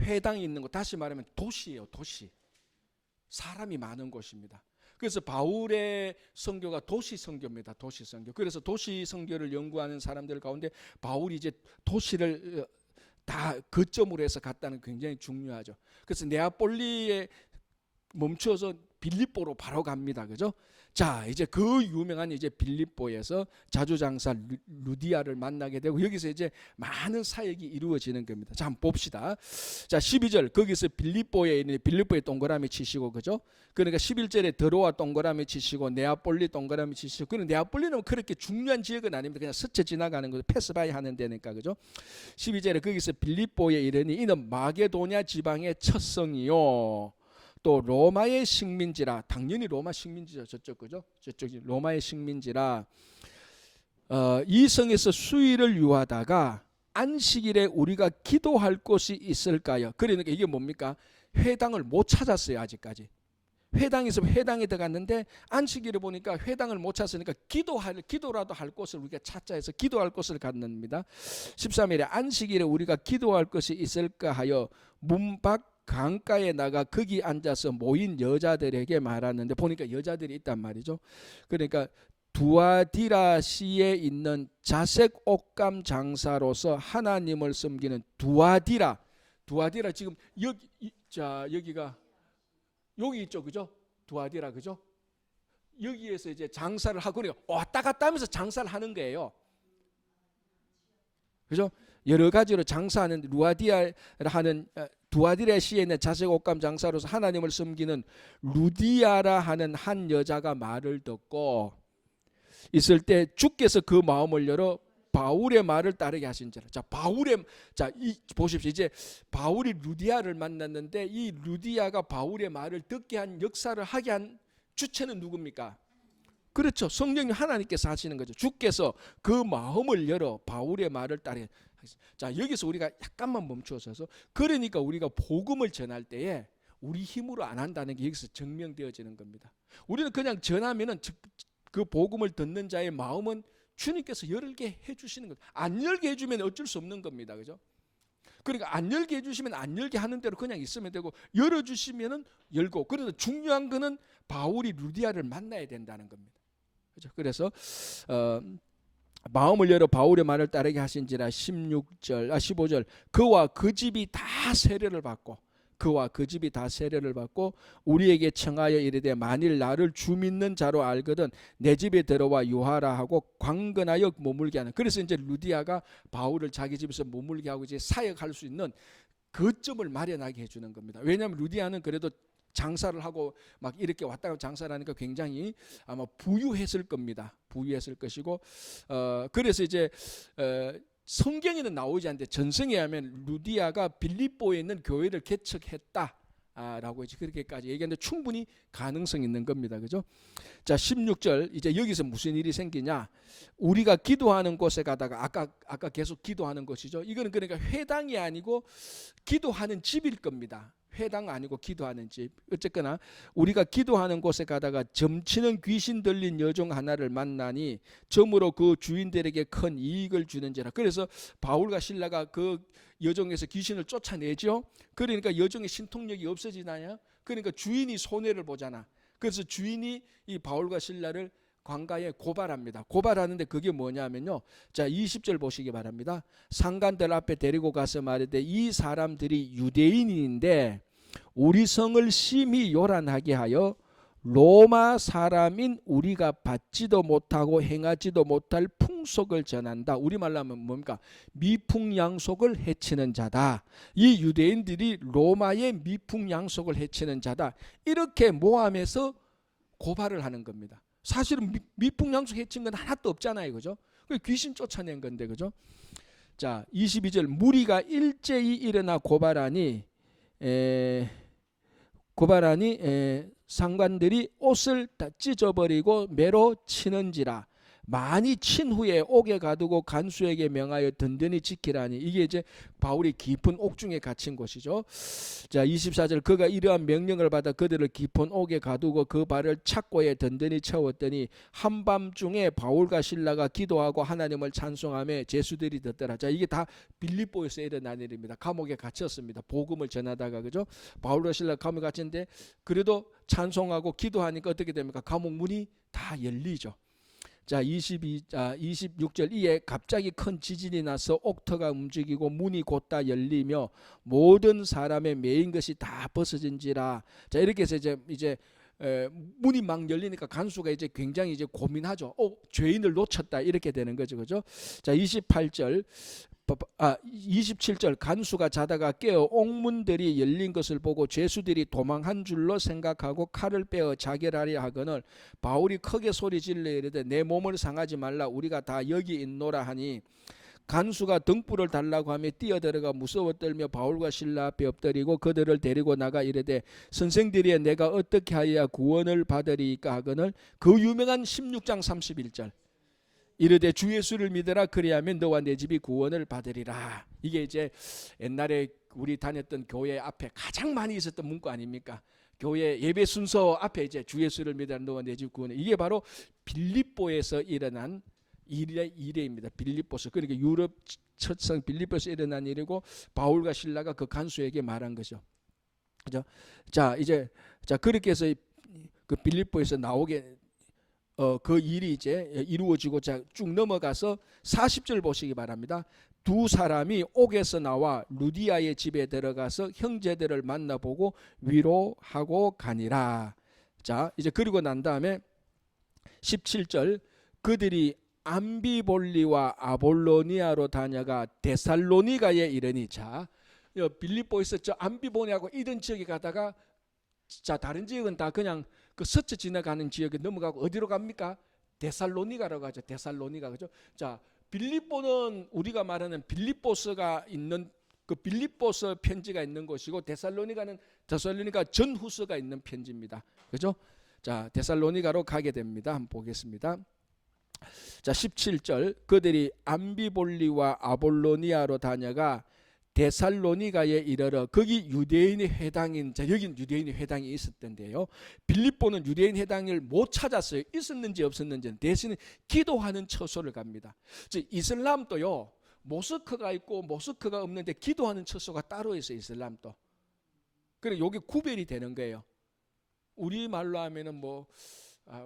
회당이 있는 곳, 다시 말하면 도시예요, 도시. 사람이 많은 곳입니다. 그래서 바울의 선교가 도시 선교입니다. 도시 선교. 그래서 도시 선교를 연구하는 사람들 가운데 바울이 이제 도시를 다 거점으로 해서 갔다는 게 굉장히 중요하죠. 그래서 네아폴리에 멈춰서 빌립보로 바로 갑니다. 그죠? 자, 이제 그 유명한 이제 빌립보에서 자주장사 루디아를 만나게 되고 여기서 이제 많은 사역이 이루어지는 겁니다. 자, 한번 봅시다. 자, 12절 거기서 빌립보에 있는, 빌립보에 동그라미 치시고, 그죠? 그러니까 11절에 드로아 동그라미 치시고 네아폴리 동그라미 치시고. 그런 네아폴리는 그렇게 중요한 지역은 아닙니다. 그냥 스쳐 지나가는 거죠. 패스바이 하는 데니까, 그죠? 12절에 거기서 빌립보에 이르니 이는 마게도냐 지방의 첫 성이요 또 로마의 식민지라. 당연히 로마 식민지죠. 저쪽, 그죠? 저쪽이 로마의 식민지라. 이 성에서 수일을 유하다가 안식일에 우리가 기도할 곳이 있을까요? 그러니까 이게 뭡니까? 회당을 못 찾았어요, 아직까지. 회당에서 회당에 들어갔는데 안식일에 보니까 회당을 못 찾았으니까 기도라도 할 곳을 우리가 찾자 해서 기도할 곳을 갔습니다. 13일에 안식일에 우리가 기도할 것이 있을까 하여 문밖 강가에 나가 거기 앉아서 모인 여자들에게 말하는데, 보니까 여자들이 있단 말이죠. 그러니까 두아디라시에 있는 자색 옷감 장사로서 하나님을 섬기는 두아디라 지금 여기가 여기 있죠, 그죠? 두아디라, 그죠? 여기에서 이제 장사를 하고 왔다 갔다 하면서 장사를 하는 거예요. 그죠? 여러 가지로 장사하는 두아디라 시에 있는 자색 옷감 장사로서 하나님을 섬기는 루디아라 하는 한 여자가 말을 듣고 있을 때 주께서 그 마음을 열어 바울의 말을 따르게 하신지라. 이 보십시오. 이제 바울이 루디아를 만났는데 이 루디아가 바울의 말을 듣게 한, 역사를 하게 한 주체는 누굽니까? 그렇죠. 성령님 하나님께서 하시는 거죠. 주께서 그 마음을 열어 바울의 말을 따르게. 자, 여기서 우리가 약간만 멈추어서, 그러니까 우리가 복음을 전할 때에 우리 힘으로 안 한다는 게 여기서 증명되어지는 겁니다. 우리는 그냥 전하면은 그 복음을 듣는 자의 마음은 주님께서 열게 해주시는 거예요. 안 열게 해주면 어쩔 수 없는 겁니다. 그죠? 그러니까 안 열게 해주시면 안 열게 하는 대로 그냥 있으면 되고, 열어주시면은 열고. 그래서 중요한 거는 바울이 루디아를 만나야 된다는 겁니다. 그죠? 그래서 마음을 열어 바울의 말을 따르게 하신지라. 15절 그와 그 집이 다 세례를 받고, 그와 그 집이 다 세례를 받고 우리에게 청하여 이르되 만일 나를 주 믿는 자로 알거든 내 집에 들어와 유하라 하고 광건하여 머물게 하는. 그래서 이제 루디아가 바울을 자기 집에서 머물게 하고 이제 사역할 수 있는 거점을 마련하게 해주는 겁니다. 왜냐하면 루디아는 그래도 장사를 하고 막 이렇게 왔다 갔다 장사를 하니까 굉장히 아마 부유했을 겁니다. 부유했을 것이고, 그래서 이제 성경에는 나오지 않는데 전승에 하면 루디아가 빌립보에 있는 교회를 개척했다 라고 이제 그렇게까지 얘기하는데 충분히 가능성 있는 겁니다. 그죠? 자, 16절 이제 여기서 무슨 일이 생기냐? 우리가 기도하는 곳에 가다가 아까 계속 기도하는 곳이죠. 이거는 그러니까 회당이 아니고 기도하는 집일 겁니다. 회당 아니고 기도하는 집. 어쨌거나 우리가 기도하는 곳에 가다가 점치는 귀신 들린 여종 하나를 만나니 점으로 그 주인들에게 큰 이익을 주는지라. 그래서 바울과 실라가 그 여종에서 귀신을 쫓아내죠. 그러니까 여종의 신통력이 없어지나요? 그러니까 주인이 손해를 보잖아. 그래서 주인이 이 바울과 실라를 관가에 고발합니다. 고발하는데 그게 뭐냐면요. 자, 20절 보시기 바랍니다. 상관들 앞에 데리고 가서 말하되 이 사람들이 유대인인데 우리 성을 심히 요란하게 하여 로마 사람인 우리가 받지도 못하고 행하지도 못할 풍속을 전한다. 우리말로 하면 뭡니까? 미풍양속을 해치는 자다. 이 유대인들이 로마의 미풍양속을 해치는 자다. 이렇게 모함해서 고발을 하는 겁니다. 사실은 미풍양속 해친 건 하나도 없잖아요. 그죠? 귀신 쫓아낸 건데. 그죠? 자, 22절 무리가 일제히 일어나 고발하니 상관들이 옷을 다 찢어버리고 매로 치는지라. 많이 친 후에 옥에 가두고 간수에게 명하여 든든히 지키라니. 이게 이제 바울이 깊은 옥중에 갇힌 곳이죠. 자, 24절 그가 이러한 명령을 받아 그들을 깊은 옥에 가두고 그 발을 착고에 든든히 채웠더니 한밤중에 바울과 실라가 기도하고 하나님을 찬송하며 제수들이 듣더라. 자, 이게 다 빌립보에서 일어난 일입니다. 감옥에 gat혔습니다. 복음을 전하다가. 그죠? 바울과 실라가 감옥에 갇힌데 그래도 찬송하고 기도하니까 어떻게 됩니까? 감옥 문이 다 열리죠. 자, 26절 이에 갑자기 큰 지진이 나서 옥터가 움직이고 문이 곧다 열리며 모든 사람의 매인 것이 다 벗어진지라. 자, 이렇게 해서 이제 문이 막 열리니까 간수가 이제 굉장히 이제 고민하죠. 죄인을 놓쳤다 이렇게 되는 거죠. 그죠? 자, 27절 간수가 자다가 깨어 옥문들이 열린 것을 보고 죄수들이 도망한 줄로 생각하고 칼을 빼어 자결하려 하거늘 바울이 크게 소리 질러 이르되 내 몸을 상하지 말라 우리가 다 여기 있노라 하니 간수가 등불을 달라고 하며 뛰어들어가 무서워 떨며 바울과 실라 앞에 엎드리고 그들을 데리고 나가 이르되 선생들이여 내가 어떻게 하여야 구원을 받으리이까 하거늘 그 유명한 16장 31절 이르되 주 예수를 믿으라 그리하면 너와 내 집이 구원을 받으리라. 이게 이제 옛날에 우리 다녔던 교회 앞에 가장 많이 있었던 문구 아닙니까? 교회 예배 순서 앞에 이제 주 예수를 믿으라 너와 내 집 구원을. 이게 바로 빌립보에서 일어난 일입니다. 빌립보서. 그러니까 유럽 첫성 빌립보에서 일어난 일이고 바울과 실라가 그 간수에게 말한 거죠. 그죠? 자, 그렇게 해서 그 빌립보에서 나오게 그 일이 이제 이루어지고 자, 쭉 넘어가서 40절 보시기 바랍니다. 두 사람이 옥에서 나와 루디아의 집에 들어가서 형제들을 만나보고 위로하고 가니라. 자, 이제 그리고 난 다음에 17절 그들이 암비볼리와 아볼로니아로 다녀가 데살로니가에 이르니. 자, 빌립보에서 저 암비볼리하고 이런 지역에 가다가 자, 다른 지역은 다 그냥 그 스쳐 지나가는 지역에 넘어가고 어디로 갑니까? 데살로니가라고 하죠. 데살로니가. 그죠? 자, 빌립보는 우리가 말하는 빌립보서가 있는 그 빌립보서 편지가 있는 곳이고, 데살로니가는 데살로니가 전후서가 있는 편지입니다. 그죠? 자, 데살로니가로 가게 됩니다. 한번 보겠습니다. 자, 17절. 그들이 암비볼리와 아볼로니아로 다녀가 데살로니가에 이르러 거기 유대인의 회당인, 자, 여긴 유대인의 회당이 있었던데요. 빌립보는 유대인 회당을 못 찾았어요. 있었는지 없었는지는. 대신에 기도하는 처소를 갑니다. 즉 이슬람도요, 모스크가 있고 모스크가 없는데 기도하는 처소가 따로 있어요. 이슬람도. 그래, 요게 구별이 되는 거예요. 우리말로 하면은 뭐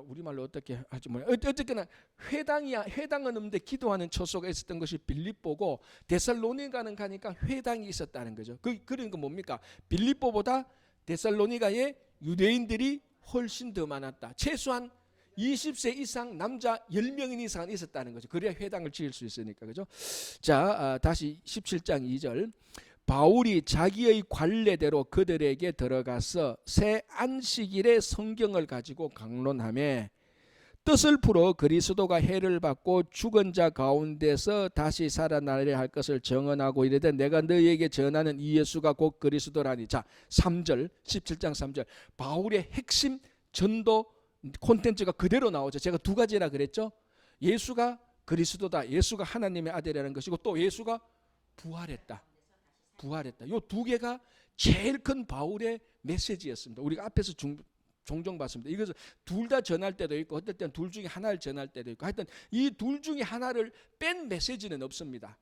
우리말로 어떻게 하지 뭐 어쨌거나 회당은 없는데 기도하는 처소가 있었던 것이 빌립보고, 데살로니가는 가니까 회당이 있었다는 거죠. 그러니까 뭡니까? 빌립보보다 데살로니가에 유대인들이 훨씬 더 많았다. 최소한 20세 이상 남자 10명 이상은 있었다는 거죠. 그래야 회당을 지을 수 있으니까. 그죠? 자, 다시 17장 2절. 바울이 자기의 관례대로 그들에게 들어가서 새 안식일에 성경을 가지고 강론하며 뜻을 풀어 그리스도가 해를 받고 죽은 자 가운데서 다시 살아나려 할 것을 정언하고 이르되 내가 너희에게 전하는 이 예수가 곧 그리스도라니. 자, 3절 17장 3절. 바울의 핵심 전도 콘텐츠가 그대로 나오죠. 제가 두 가지라 그랬죠. 예수가 그리스도다, 예수가 하나님의 아들이라는 것이고, 또 예수가 부활했다. 요 두 개가 제일 큰 바울의 메시지였습니다. 우리가 앞에서 종종 봤습니다. 이것을 둘 다 전할 때도 있고, 어떨 때는 둘 중에 하나를 전할 때도 있고, 하여튼 이 둘 중에 하나를 뺀 메시지는 없습니다.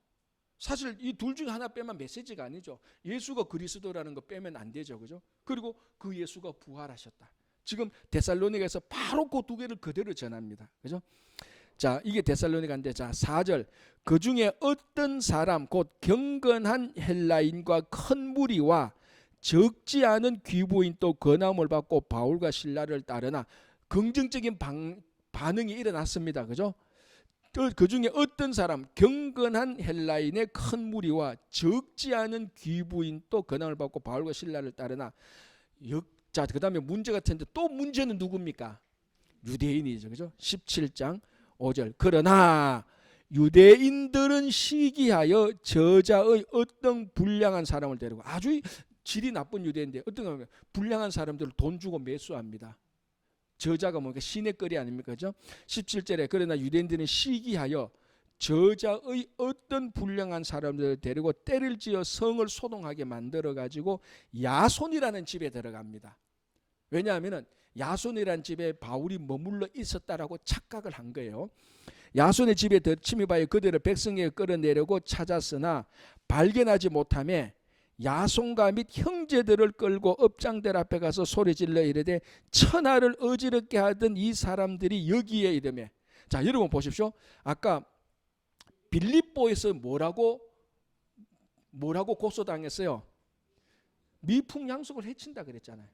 사실 이 둘 중에 하나 빼면 메시지가 아니죠. 예수가 그리스도라는 거 빼면 안 되죠. 그죠? 그리고 그 예수가 부활하셨다. 지금 데살로니가에서 바로 그 두 개를 그대로 전합니다. 그죠? 자, 이게 데살로니가인데, 자, 4절. 그 중에 어떤 사람 곧 경건한 헬라인과 큰 무리와 적지 않은 귀부인 또 권함을 받고 바울과 신라를 따르나. 긍정적인 반응이 일어났습니다. 그죠? 그 중에 어떤 사람, 경건한 헬라인의 큰 무리와 적지 않은 귀부인 또 권함을 받고 바울과 신라를 따르나. 자, 그 다음에 문제가 텐데, 또 문제는 누굽니까? 유대인이죠. 그죠? 17장 5절. 그러나 유대인들은 시기하여 저자의 어떤 불량한 사람을 데리고, 아주 질이 나쁜 유대인데 어떤 불량한 사람들을 돈 주고 매수합니다. 저자가 뭡니까? 시내거리 아닙니까? 그죠? 17절에 그러나 유대인들은 시기하여 저자의 어떤 불량한 사람들을 데리고 때를 지어 성을 소동하게 만들어 가지고 야손이라는 집에 들어갑니다. 왜냐하면 야손이라는 집에 바울이 머물러 있었다라고 착각을 한 거예요. 야손의 집에 침입하여 그들을 백성에게 끌어내려고 찾았으나 발견하지 못하며 야손과 및 형제들을 끌고 업장들 앞에 가서 소리질러 이르되 천하를 어지럽게 하던 이 사람들이 여기에 이르매. 자, 여러분 보십시오. 아까 빌립보에서 뭐라고 고소당했어요? 미풍양속을 해친다 그랬잖아요.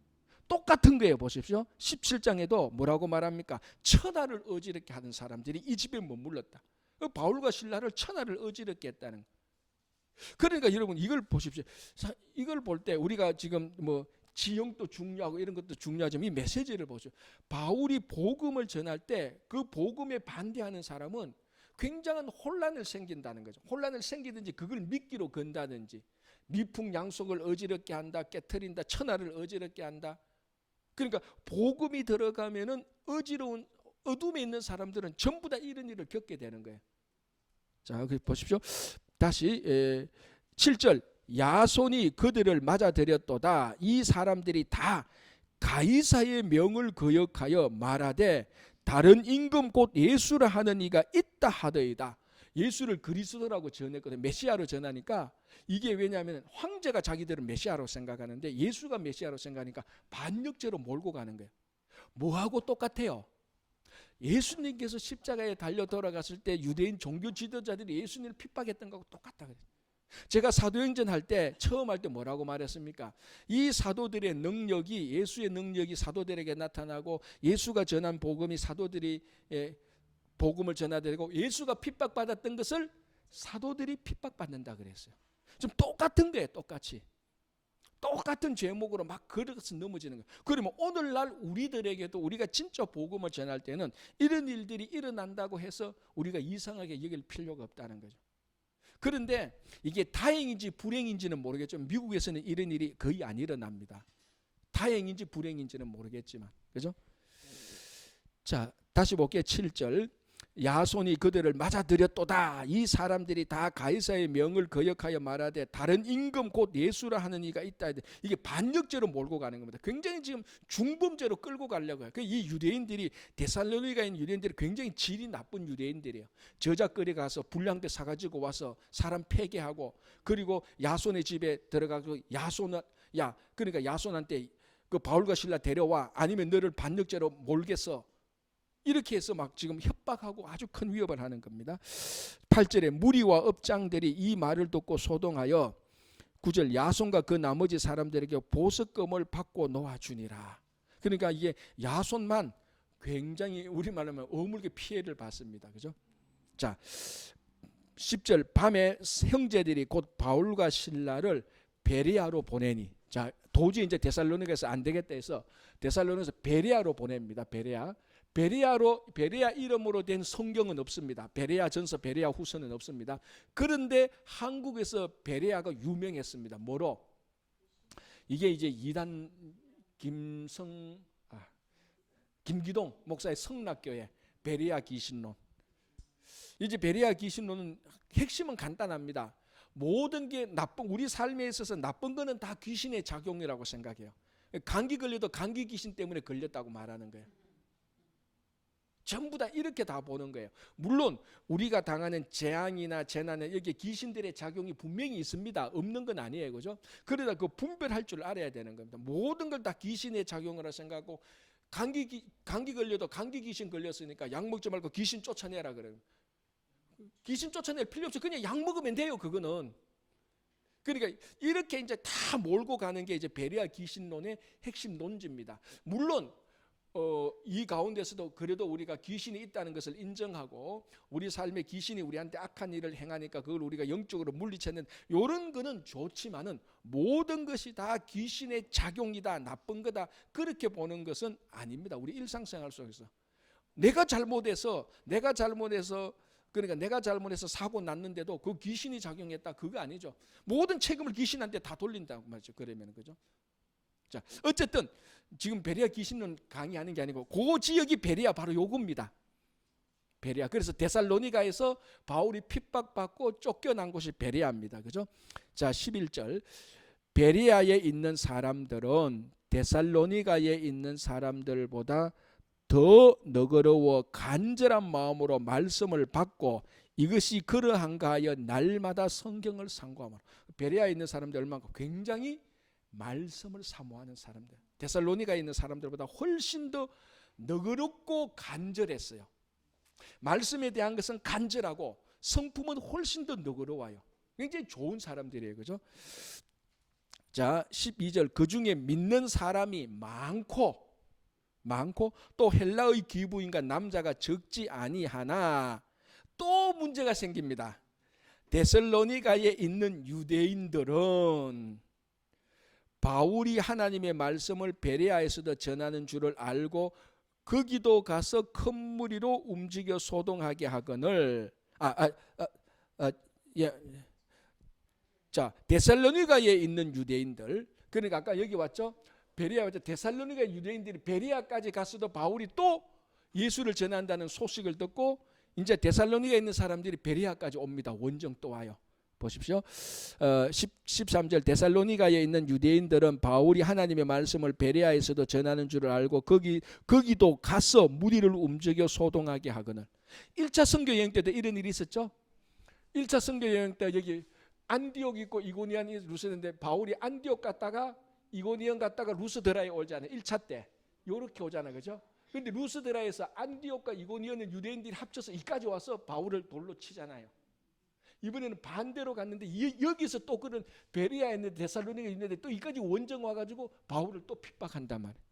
똑같은 거예요. 보십시오. 17장에도 뭐라고 말합니까? 천하를 어지럽게 하는 사람들이 이 집에 머물렀다. 바울과 신라를 천하를 어지럽게 했다는. 그러니까 여러분 이걸 보십시오. 이걸 볼 때 우리가 지금 뭐 지형도 중요하고 이런 것도 중요하지만 이 메시지를 보죠. 바울이 복음을 전할 때 그 복음에 반대하는 사람은 굉장한 혼란을 생긴다는 거죠. 혼란을 생기든지 그걸 미끼로 건다든지, 미풍양속을 어지럽게 한다, 깨트린다, 천하를 어지럽게 한다. 그러니까 복음이 들어가면은 어지러운 어둠에 있는 사람들은 전부 다 이런 일을 겪게 되는 거예요. 자, 보십시오. 다시 7절. 야손이 그들을 맞아들였도다. 이 사람들이 다 가이사의 명을 거역하여 말하되 다른 임금 곧 예수라 하는 이가 있다 하더이다. 예수를 그리스도라고 전했거든요. 메시아로 전하니까. 이게 왜냐하면 황제가 자기들은 메시아로 생각하는데 예수가 메시아로 생각하니까 반역죄로 몰고 가는 거예요. 뭐하고 똑같아요? 예수님께서 십자가에 달려 돌아갔을 때 유대인 종교 지도자들이 예수님을 핍박했던 거하고 똑같다 그랬어요. 제가 사도행전 할 때 처음 할 때 뭐라고 말했습니까? 이 사도들의 능력이, 예수의 능력이 사도들에게 나타나고 예수가 전한 복음이 사도들이 복음을 전하되고 예수가 핍박받았던 것을 사도들이 핍박받는다 그랬어요. 좀 똑같은 거예요. 똑같이. 똑같은 제목으로 막 걸어서 넘어지는 거예요. 그러면 오늘날 우리들에게도 우리가 진짜 복음을 전할 때는 이런 일들이 일어난다고 해서 우리가 이상하게 여길 필요가 없다는 거죠. 그런데 이게 다행인지 불행인지는 모르겠지만 미국에서는 이런 일이 거의 안 일어납니다. 다행인지 불행인지는 모르겠지만, 그죠? 자, 다시 볼게요. 7절. 야손이 그들을 맞아들였도다. 이 사람들이 다 가이사의 명을 거역하여 말하되 다른 임금 곧 예수라 하는 이가 있다. 이게 반역죄로 몰고 가는 겁니다. 굉장히 지금 중범죄로 끌고 가려고 해요. 이 유대인들이, 데살로니가에 있는 유대인들이 굉장히 질이 나쁜 유대인들이에요. 저작거리 가서 불량배 사가지고 와서 사람 폐괴하고, 그리고 야손의 집에 들어가서 그러니까 야손한테 그 바울과 실라 데려와, 아니면 너를 반역죄로 몰겠어, 이렇게 해서 막 지금 협박하고 아주 큰 위협을 하는 겁니다. 8절에 무리와 업장들이 이 말을 듣고 소동하여 9절 야손과 그 나머지 사람들에게 보석금을 받고 놓아주니라. 그러니까 이게 야손만 굉장히 우리말로 하면 어물게 피해를 받습니다. 그죠? 자, 10절 밤에 형제들이 곧 바울과 실라를 베레아로 보내니, 자, 도저히 이제 데살로니가에서 안 되겠다 해서 데살로니가에서 베레아로 보냅니다. 베레아 이름으로 된 성경은 없습니다. 베레아 전서, 베레아 후서는 없습니다. 그런데 한국에서 베레아가 유명했습니다. 뭐로? 이게 이제 이단 김기동 목사의 성락교회 베레아 귀신론. 이제 베레아 귀신론은 핵심은 간단합니다. 모든 게 우리 삶에 있어서 나쁜 거는 다 귀신의 작용이라고 생각해요. 감기 걸려도 감기 귀신 때문에 걸렸다고 말하는 거예요. 전부 다 이렇게 다 보는 거예요. 물론 우리가 당하는 재앙이나 재난은 여기 귀신들의 작용이 분명히 있습니다. 없는 건 아니에요. 그죠? 그러다 그 분별할 줄 알아야 되는 겁니다. 모든 걸 다 귀신의 작용으로 생각하고, 감기 걸려도 감기 귀신 걸렸으니까 약 먹지 말고 귀신 쫓아내라 그래요. 귀신 쫓아낼 필요 없죠. 그냥 약 먹으면 돼요. 그거는. 그러니까 이렇게 이제 다 몰고 가는 게 이제 베레아 귀신론의 핵심 논지입니다. 물론 이 가운데서도 그래도 우리가 귀신이 있다는 것을 인정하고 우리 삶에 귀신이 우리한테 악한 일을 행하니까 그걸 우리가 영적으로 물리치는 이런 거는 좋지만은 모든 것이 다 귀신의 작용이다, 나쁜 거다, 그렇게 보는 것은 아닙니다. 우리 일상생활 속에서 내가 잘못해서 그러니까 내가 잘못해서 사고 났는데도 그 귀신이 작용했다, 그거 아니죠. 모든 책임을 귀신한테 다 돌린다고 말이죠. 그러면, 그죠? 자, 어쨌든 지금 베레아 귀신론 강의하는 게 아니고 그 지역이 베레아 바로 요겁니다. 베레아. 그래서 데살로니가에서 바울이 핍박받고 쫓겨난 곳이 베레아입니다. 그죠? 자, 11절. 베레아에 있는 사람들은 데살로니가에 있는 사람들보다 더 너그러워 간절한 마음으로 말씀을 받고 이것이 그러한가 하여 날마다 성경을 상고하므로. 베레아에 있는 사람들 얼마나 굉장히 말씀을 사모하는 사람들, 데살로니가에 있는 사람들보다 훨씬 더 너그럽고 간절했어요. 말씀에 대한 것은 간절하고 성품은 훨씬 더 너그러워요. 굉장히 좋은 사람들이에요. 그죠? 자, 12절. 그 중에 믿는 사람이 많고 또 헬라의 귀부인과 남자가 적지 아니하나 또 문제가 생깁니다. 데살로니가에 있는 유대인들은 바울이 하나님의 말씀을 베레아에서도 전하는 줄을 알고 거기도 가서 큰 무리로 움직여 소동하게 하거늘. 자, 데살로니가에 있는 유대인들, 그러니까 아까 여기 왔죠? 베레아, 데살로니가 유대인들이 베레아까지 갔어도 바울이 또 예수를 전한다는 소식을 듣고 이제 데살로니가에 있는 사람들이 베레아까지 옵니다. 원정 또 와요. 보십시오. 13절. 데살로니가에 있는 유대인들은 바울이 하나님의 말씀을 베레아에서도 전하는 줄을 알고 거기도 가서 무리를 움직여 소동하게 하거늘. 1차 선교 여행 때도 이런 일이 있었죠. 1차 선교 여행 때 여기 안디옥 있고 이고니안이 루스인데 바울이 안디옥 갔다가 이고니안 갔다가 루스드라에 오잖아요. 1차 때 요렇게 오잖아요. 그죠? 근데 루스드라에서 안디옥과 이고니안은 유대인들이 합쳐서 이까지 와서 바울을 돌로 치잖아요. 이번에는 반대로 갔는데 여기서 또 그런 베레아에 있는 데살로니가에 있는데 또 이까지 원정 와가지고 바울을 또 핍박한단 말이에요.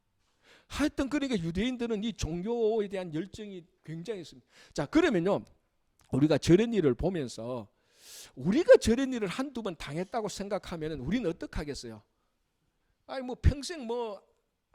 하여튼 그러니까 유대인들은 이 종교에 대한 열정이 굉장히 있습니다. 자, 그러면요, 우리가 저런 일을 보면서 우리가 저런 일을 한두 번 당했다고 생각하면 우리는 어떡하겠어요? 아니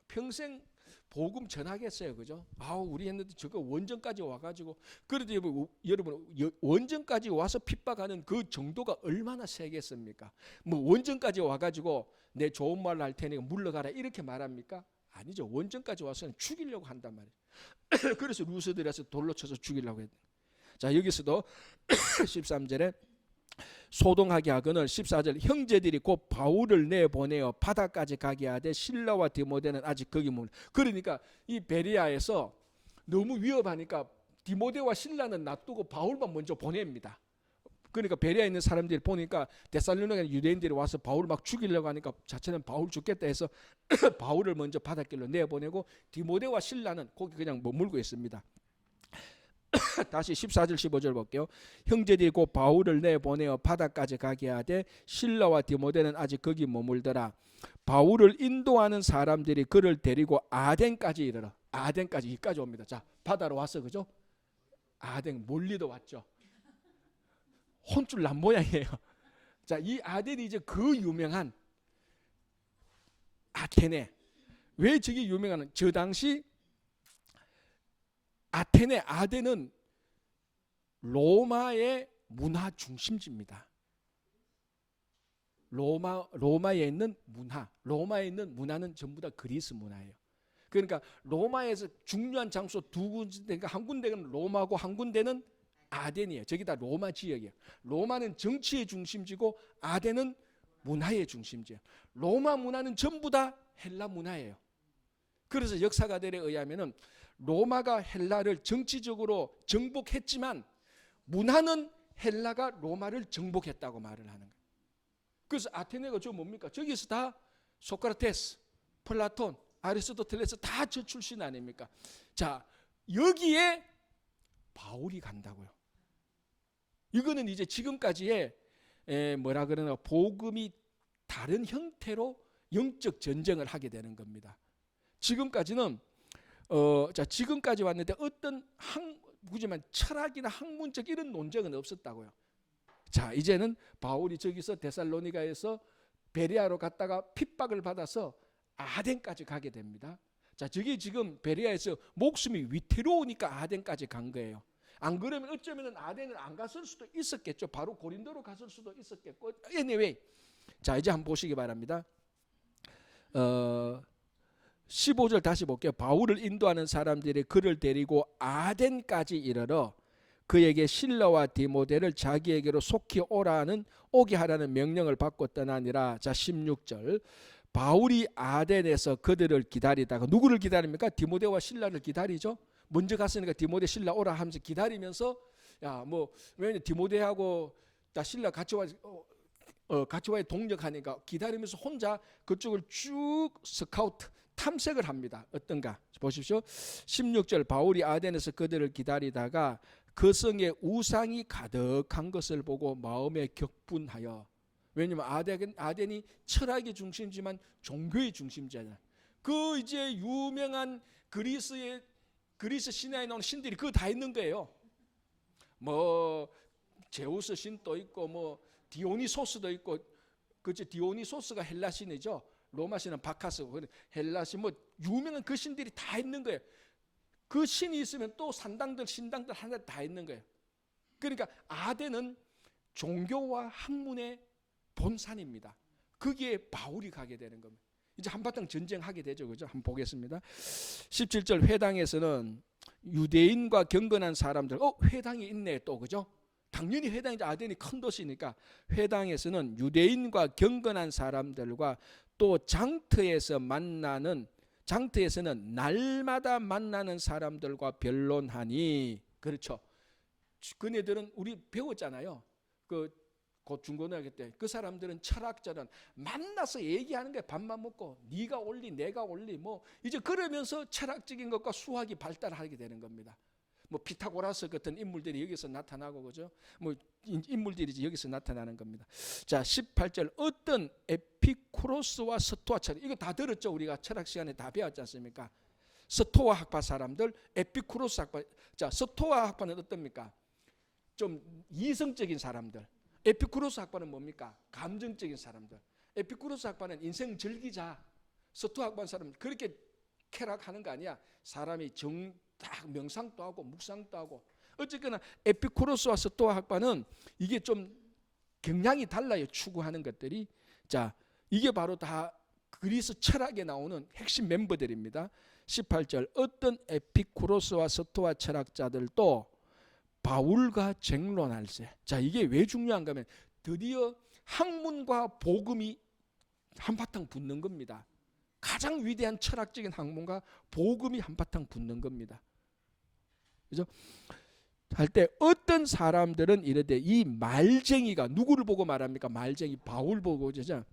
평생 복음 전하겠어요, 그죠? 우리 했는데 저거 원전까지 와가지고 그래도 여러분 원전까지 와서 핍박하는 그 정도가 얼마나 세겠습니까? 뭐 원전까지 와가지고 내 좋은 말 할 테니까 물러가라 이렇게 말합니까? 아니죠. 원전까지 와서는 죽이려고 한단 말이에요. 그래서 루스들에서 돌로 쳐서 죽이려고 했다. 자, 여기서도 13절에 소동하게 하거늘 14절 형제들이 곧 바울을 내보내어 바다까지 가게 하되 실라와 디모데는 아직 거기 못. 그러니까 이 베레아에서 너무 위협하니까 디모데와 실라는 놔두고 바울만 먼저 보냅니다. 그러니까 베레아에 있는 사람들이 보니까 데살로니가 유대인들이 와서 바울을 막 죽이려고 하니까 자체는 바울 죽겠다 해서 바울을 먼저 바닷길로 내보내고 디모데와 실라는 거기 그냥 머물고 있습니다. 다시 14절 15절 볼게요. 형제들이 곧 바울을 내보내어 바다까지 가게 하되 실라와 디모데는 아직 거기 머물더라. 바울을 인도하는 사람들이 그를 데리고 아덴까지 이르러. 아덴까지 여기까지 옵니다. 자, 바다로 왔어, 그죠? 아덴 멀리도 왔죠. 혼줄 난 모양이에요. 자, 이 아덴이 이제 그 유명한 아테네. 왜 저게 유명한? 저 당시 아덴은 로마의 문화 중심지입니다. 로마에 있는 문화는 전부 다 그리스 문화예요. 그러니까 로마에서 중요한 장소 두 군데가 한 군데는 로마고 한 군데는 아덴이에요. 저기 다 로마 지역이에요. 로마는 정치의 중심지고 아덴은 문화의 중심지예요. 로마 문화는 전부 다 헬라 문화예요. 그래서 역사가들에 의하면은 로마가 헬라를 정치적으로 정복했지만 문화는 헬라가 로마를 정복했다고 말을 하는 거예요. 그래서 아테네가 저 뭡니까? 저기서 다 소크라테스, 플라톤, 아리스토텔레스 다 저 출신 아닙니까? 자, 여기에 바울이 간다고요. 이거는 이제 지금까지의 뭐라 그러나 복음이 다른 형태로 영적 전쟁을 하게 되는 겁니다. 지금까지는 지금까지 왔는데 어떤 굳이만 철학이나 학문적 이런 논쟁은 없었다고요. 자, 이제는 바울이 저기서 데살로니가에서 베레아로 갔다가 핍박을 받아서 아덴까지 가게 됩니다. 자, 저게 지금 베레아에서 목숨이 위태로우니까 아덴까지 간 거예요. 안 그러면 어쩌면 아덴을 안 갔을 수도 있었겠죠. 바로 고린도로 갔을 수도 있었겠고. Anyway, 자, 이제 한번 보시기 바랍니다. 15절 다시 볼게요. 바울을 인도하는 사람들이 그를 데리고 아덴까지 이르러 그에게 실라와 디모데를 자기에게로 속히 오게 하라는 명령을 받고 떠나니라. 자, 16절 바울이 아덴에서 그들을 기다리다가 누구를 기다립니까? 디모데와 실라를 기다리죠. 먼저 갔으니까 디모데 실라 오라 하면서 기다리면서 왜냐면 디모데하고 실라 같이 와야 동력하니까 기다리면서 혼자 그쪽을 쭉 스카우트 탐색을 합니다. 어떤가 보십시오. 16절 바울이 아덴에서 그들을 기다리다가 그 성에 우상이 가득한 것을 보고 마음에 격분하여. 왜냐하면 아덴이 철학의 중심지만 종교의 중심지잖아요. 그 이제 유명한 그리스 신화에 나오는 신들이 그거 다 있는 거예요. 제우스 신도 있고 디오니소스도 있고. 그치, 디오니소스가 헬라 신이죠. 로마 신은 바카스, 헬라 신 유명한 그 신들이 다 있는 거예요. 그 신이 있으면 또 신당들 하나 다 있는 거예요. 그러니까 아덴은 종교와 학문의 본산입니다. 거기에 바울이 가게 되는 겁니다. 이제 한바탕 전쟁하게 되죠. 그죠? 한번 보겠습니다. 17절 회당에서는 유대인과 경건한 사람들, 회당이 있네 또, 그죠? 당연히 회당이죠. 아덴이 큰 도시니까. 회당에서는 유대인과 경건한 사람들과 또 장터에서는 날마다 만나는 사람들과 변론하니. 그렇죠. 그네들은 우리 배웠잖아요. 곧 중고등학교 때 그 사람들은 철학자는 만나서 얘기하는 거예요. 밥만 먹고 네가 옳리 내가 옳리 이제 그러면서 철학적인 것과 수학이 발달하게 되는 겁니다. 피타고라스 같은 인물들이 여기서 나타나고, 그죠? 인물들이 여기서 나타나는 겁니다. 자, 18절 어떤 에피쿠로스와 스토아처럼, 이거 다 들었죠? 우리가 철학 시간에 다 배웠지 않습니까? 스토아 학파 사람들, 에피쿠로스 학파. 자, 스토아 학파는 어떻습니까? 좀 이성적인 사람들. 에피쿠로스 학파는 뭡니까? 감정적인 사람들. 에피쿠로스 학파는 인생 즐기자, 서투학반 사람 그렇게 쾌락하는 거 아니야. 사람이 딱 명상도 하고 묵상도 하고. 어쨌거나 에피쿠로스와 서투학반은 이게 좀 경향이 달라요. 추구하는 것들이. 자, 이게 바로 다 그리스 철학에 나오는 핵심 멤버들입니다. 18절 어떤 에피쿠로스와 서토아 철학자들도 바울과 쟁론할세. 자, 이게 왜 중요한가 하면 드디어 학문과 복음이 한바탕 붙는 겁니다. 가장 위대한 철학적인 학문과 복음이 한바탕 붙는 겁니다. 그죠? 할 때 어떤 사람들은 이르되 이 말쟁이가 누구를 보고 말합니까? 말쟁이 바울 보고 그죠?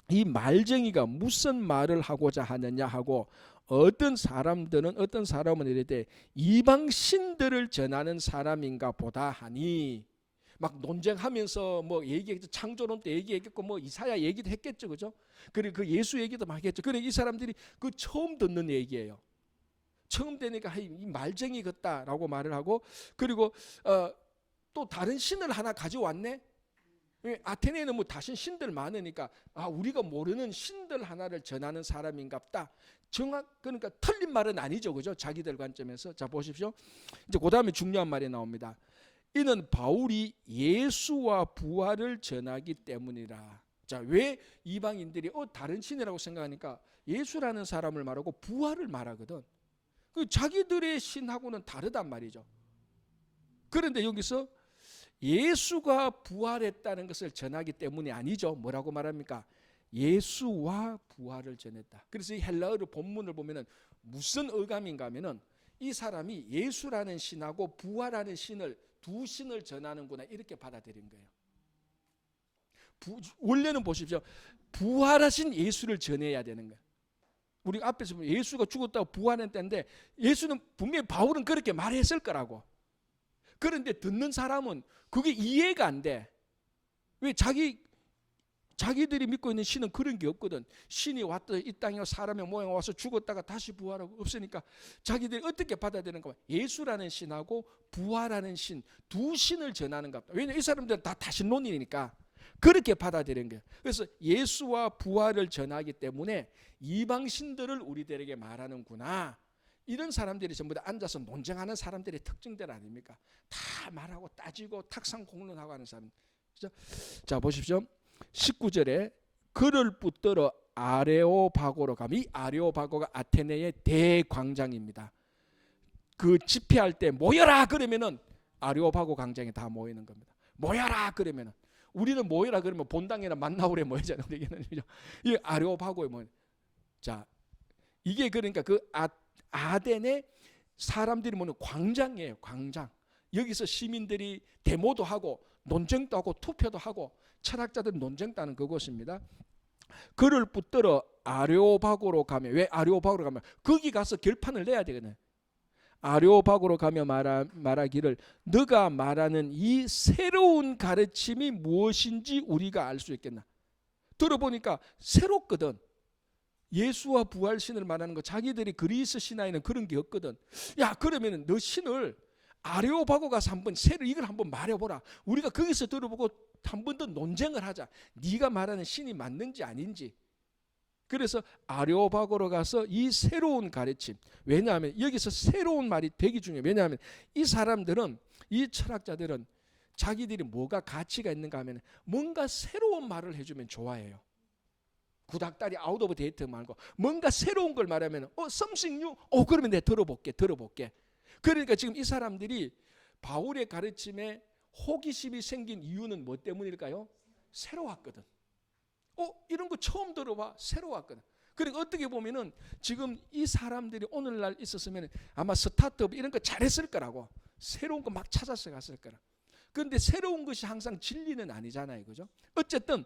이 말쟁이가 무슨 말을 하고자 하느냐 하고 어떤 사람은 이르되 이방 신들을 전하는 사람인가 보다 하니 막 논쟁하면서 뭐 얘기했죠. 창조론 때 얘기했겠고 뭐 이사야 얘기도 했겠죠. 그죠? 그리고 그 예수 얘기도 막 했죠. 그래 이 사람들이 그 처음 듣는 얘기예요. 처음 되니까 이 말쟁이 같다라고 말을 하고 그리고 또 다른 신을 하나 가져왔네. 아테네는 뭐 다신 신들 많으니까 우리가 모르는 신들 하나를 전하는 사람인갑다. 그러니까 틀린 말은 아니죠, 그죠? 자기들 관점에서. 자 보십시오. 이제 그 다음에 중요한 말이 나옵니다. 이는 바울이 예수와 부활을 전하기 때문이라. 자, 왜 이방인들이 다른 신이라고 생각하니까 예수라는 사람을 말하고 부활을 말하거든. 그 자기들의 신하고는 다르단 말이죠. 그런데 여기서 예수가 부활했다는 것을 전하기 때문이 아니죠. 뭐라고 말합니까? 예수와 부활을 전했다. 그래서 이 헬라어의 본문을 보면은 무슨 어감인가 하면은 이 사람이 예수라는 신하고 부활하는 신을 두 신을 전하는구나 이렇게 받아들인 거예요. 원래는 보십시오. 부활하신 예수를 전해야 되는 거예요. 우리 앞에서 보면 예수가 죽었다고 부활했다는데 예수는 분명히 바울은 그렇게 말했을 거라고. 그런데 듣는 사람은 그게 이해가 안 돼. 왜 자기들이 믿고 있는 신은 그런 게 없거든. 신이 왔다 이 땅에 사람의 모양을 와서 죽었다가 다시 부활하고 없으니까 자기들이 어떻게 받아들이는가? 예수라는 신하고 부활하는 신 두 신을 전하는가 보다. 왜냐하면 이 사람들은 다 다신론이니까 그렇게 받아들인 거예요. 그래서 예수와 부활을 전하기 때문에 이방 신들을 우리들에게 말하는구나. 이런 사람들이 전부 다 앉아서 논쟁하는 사람들의 특징들 아닙니까? 다 말하고 따지고 탁상 공론하고 하는 사람. 자 보십시오. 19절에 그를 붙들어 아레오바고로 가면 이 아레오바고가 아테네의 대광장입니다. 그 집회할 때 모여라 그러면은 아레오바고 광장에 다 모이는 겁니다. 모여라 그러면은 우리는 모여라 그러면 본당이나 만나오래 모이잖아요. 우리는 이 아레오바고에 모여. 자 이게 그러니까 그 아덴의 사람들이 모이는 광장이에요. 광장. 여기서 시민들이 데모도 하고 논쟁도 하고 투표도 하고 철학자들 논쟁도 하는 그곳입니다. 그를 붙들어 아레오바고로 가면 왜 아레오바고로 가면 거기 가서 결판을 내야 되거든요. 아레오바고로 가며 말하기를 너가 말하는 이 새로운 가르침이 무엇인지 우리가 알 수 있겠나. 들어보니까 새롭거든. 예수와 부활신을 말하는 거 자기들이 그리스 신화에는 그런 게 없거든. 야 그러면 너 신을 아레오바고 가서 한번 이걸 한번 말해보라. 우리가 거기서 들어보고 한 번 더 논쟁을 하자. 네가 말하는 신이 맞는지 아닌지. 그래서 아레오바고로 가서 이 새로운 가르침. 왜냐하면 여기서 새로운 말이 되게 중요해요. 왜냐하면 이 사람들은 이 철학자들은 자기들이 뭐가 가치가 있는가 하면 뭔가 새로운 말을 해주면 좋아해요. 구닥다리 아웃 오브 데이트 말고 뭔가 새로운 걸 말하면 something new. 그러면 내가 들어볼게. 그러니까 지금 이 사람들이 바울의 가르침에 호기심이 생긴 이유는 뭐 때문일까요? 새로웠거든. 이런 거 처음 들어봐. 새로웠거든. 그러니까 어떻게 보면은 지금 이 사람들이 오늘날 있었으면 아마 스타트업 이런 거 잘했을 거라고. 새로운 거 막 찾아서 갔을 거라. 그런데 새로운 것이 항상 진리는 아니잖아요. 그죠? 어쨌든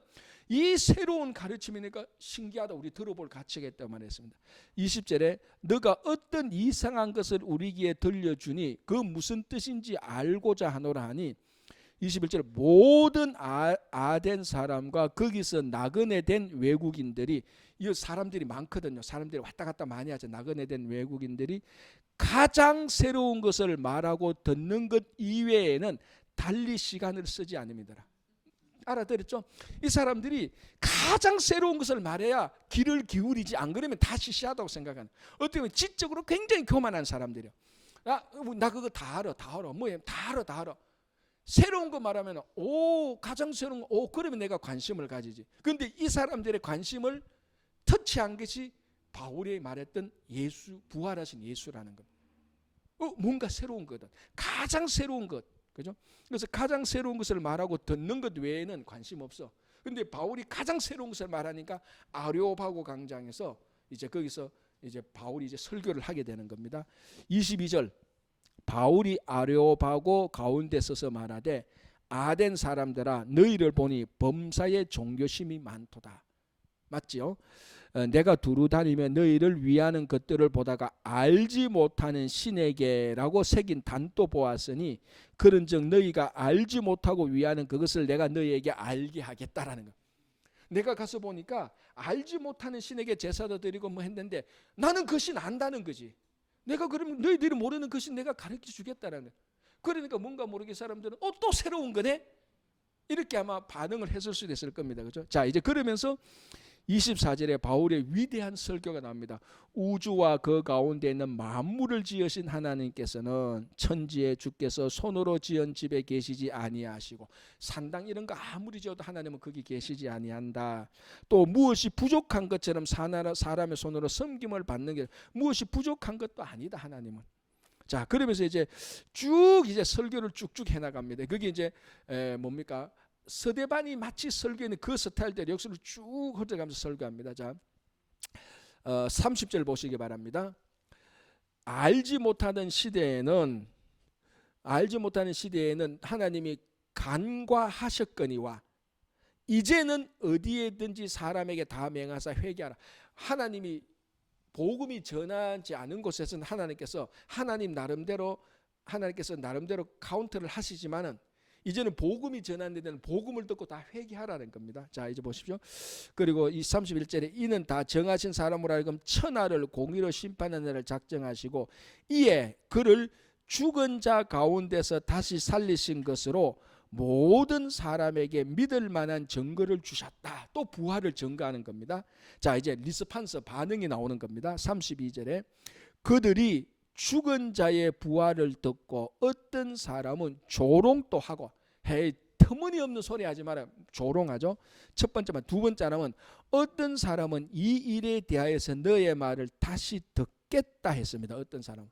이 새로운 가르침이니까 신기하다. 우리 들어볼 가치가 있다고 말했습니다. 20절에 너가 어떤 이상한 것을 우리에게 들려주니 그 무슨 뜻인지 알고자 하노라 하니 21절 모든 아덴 사람과 거기서 나그네 된 외국인들이 이 사람들이 많거든요. 사람들이 왔다 갔다 많이 하죠. 나그네 된 외국인들이 가장 새로운 것을 말하고 듣는 것 이외에는 달리 시간을 쓰지 않습니다. 알아들었죠? 이 사람들이 가장 새로운 것을 말해야 귀를 기울이지, 안 그러면 다 시시하다고 생각하는, 어떻게 보면 지적으로 굉장히 교만한 사람들이에요. 나 그거 다 알아. 뭐예요? 다 알아. 새로운 거 말하면 가장 새로운 거, 그러면 내가 관심을 가지지. 그런데 이 사람들의 관심을 터치한 것이 바울이 말했던 예수, 부활하신 예수라는 것. 뭔가 새로운 거든. 가장 새로운 것. 그죠? 그래서 가장 새로운 것을 말하고 듣는 것 외에는 관심 없어. 근데 바울이 가장 새로운 것을 말하니까 아레오파고 광장에서 이제 거기서 이제 바울이 이제 설교를 하게 되는 겁니다. 22절. 바울이 아레오파고 가운데 서서 말하되 아덴 사람들아 너희를 보니 범사에 종교심이 많도다. 맞지요? 내가 두루 다니며 너희를 위하는 것들을 보다가 알지 못하는 신에게라고 새긴 단도 보았으니 그런즉 너희가 알지 못하고 위하는 그것을 내가 너희에게 알게 하겠다라는 거. 내가 가서 보니까 알지 못하는 신에게 제사도 드리고 뭐 했는데 나는 그 신 안다는 거지. 내가 그러면 너희들이 모르는 그 신 내가 가르쳐 주겠다라는 거야. 그러니까 뭔가 모르게 사람들은 또 새로운 거네? 이렇게 아마 반응을 했을 수도 있을 겁니다. 그렇죠? 자, 이제 그러면서 24절에 바울의 위대한 설교가 나옵니다. 우주와 그 가운데 있는 만물을 지으신 하나님께서는 천지에 주께서 손으로 지은 집에 계시지 아니하시고, 산당 이런 거 아무리 지어도 하나님은 거기 계시지 아니한다. 또 무엇이 부족한 것처럼 사람의 손으로 섬김을 받는 게 무엇이 부족한 것도 아니다, 하나님은. 자, 그러면서 이제 쭉 이제 설교를 쭉쭉 해나갑니다. 그게 이제 뭡니까? 서대반이 마치 설교하는 그 스타일대로 역사를 쭉 훑어가면서 설교합니다. 자, 30절 보시기 바랍니다. 알지 못하는 시대에는 하나님이 간과하셨거니와 이제는 어디에든지 사람에게 다 명하사 회개하라. 하나님이 복음이 전하지 않은 곳에서는 하나님께서 나름대로 카운터를 하시지만은 이제는 복음이 전하는 데는 복음을 듣고 다 회개하라는 겁니다. 자, 이제 보십시오. 그리고 이 31절에 이는 다 정하신 사람으로 하여금 천하를 공의로 심판하는 날을 작정하시고 이에 그를 죽은 자 가운데서 다시 살리신 것으로 모든 사람에게 믿을 만한 증거를 주셨다. 또 부활을 증거하는 겁니다. 자, 이제 리스판스 반응이 나오는 겁니다. 32절에 그들이 죽은 자의 부활을 듣고 어떤 사람은 조롱도 하고, 터무니없는 소리 하지 마라. 조롱하죠. 첫 번째만. 두 번째는 어떤 사람은 이 일에 대하여서 너의 말을 다시 듣겠다 했습니다. 어떤 사람은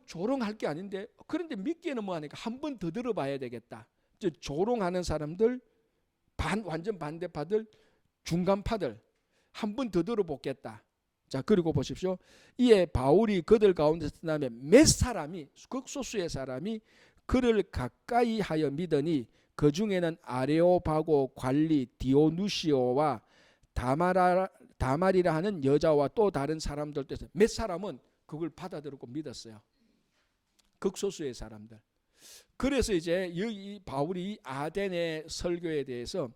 조롱할 게 아닌데, 그런데 믿기에는 뭐하니까 한 번 더 들어봐야 되겠다. 조롱하는 사람들, 완전 반대파들, 중간파들 한 번 더 들어보겠다. 자, 그리고 보십시오. 이에 바울이 그들 가운데서 떠나며 몇 사람이, 극소수의 사람이 그를 가까이 하여 믿으니 그 중에는 아레오바고 관리 디오누시오와 다말이라 하는 여자와 또 다른 사람들도 있어요. 몇 사람은 그걸 받아들였고 믿었어요. 극소수의 사람들. 그래서 이제 여기 바울이 아덴의 설교에 대해서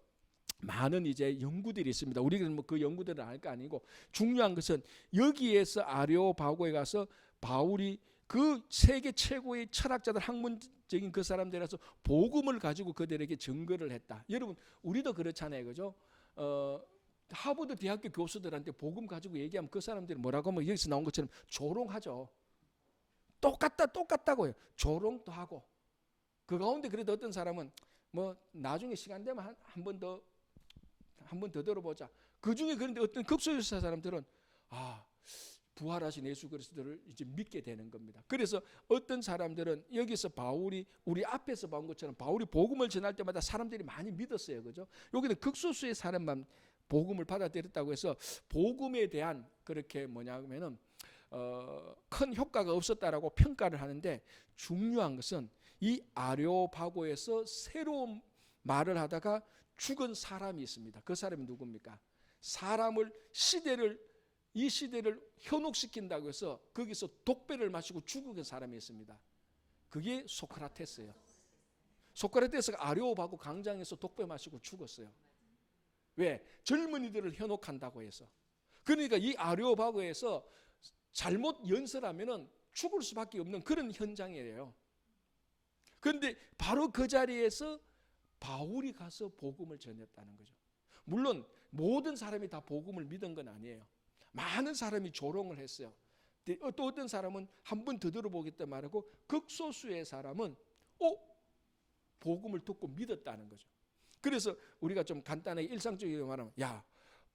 많은 이제 연구들이 있습니다. 우리는 뭐 그 연구들을 알 거 아니고, 중요한 것은 여기에서 아레오바고에 가서 바울이 그 세계 최고의 철학자들, 학문적인 그 사람들에서 복음을 가지고 그들에게 증거를 했다. 여러분, 우리도 그렇잖아요, 그죠? 하버드 대학교 교수들한테 복음 가지고 얘기하면 그 사람들이 뭐라고 하면 여기서 나온 것처럼 조롱하죠. 똑같다고요. 조롱도 하고. 그 가운데 그래도 어떤 사람은 뭐 나중에 시간 되면 한 번 더 들어보자. 그 중에 그런데 어떤 극소수의 사람들은 부활하신 예수 그리스도를 이제 믿게 되는 겁니다. 그래서 어떤 사람들은 여기서 바울이 우리 앞에서 본 것처럼 바울이 복음을 전할 때마다 사람들이 많이 믿었어요, 그죠? 여기는 극소수의 사람만 복음을 받아들였다고 해서 복음에 대한 그렇게 뭐냐면은 큰 효과가 없었다라고 평가를 하는데, 중요한 것은 이 아레오파고에서 새로운 말을 하다가 죽은 사람이 있습니다. 그 사람이 누굽니까? 이 시대를 현혹시킨다고 해서 거기서 독배를 마시고 죽은 사람이 있습니다. 그게 소크라테스예요. 소크라테스가 아레오파고 광장에서 독배 마시고 죽었어요. 왜? 젊은이들을 현혹한다고 해서. 그러니까 이 아레오파고에서 잘못 연설하면은 죽을 수밖에 없는 그런 현장이에요. 그런데 바로 그 자리에서 바울이 가서 복음을 전했다는 거죠. 물론 모든 사람이 다 복음을 믿은 건 아니에요. 많은 사람이 조롱을 했어요. 또 어떤 사람은 한 번 더 들어보겠다 말하고 극소수의 사람은 복음을 듣고 믿었다는 거죠. 그래서 우리가 좀 간단하게 일상적으로 말하면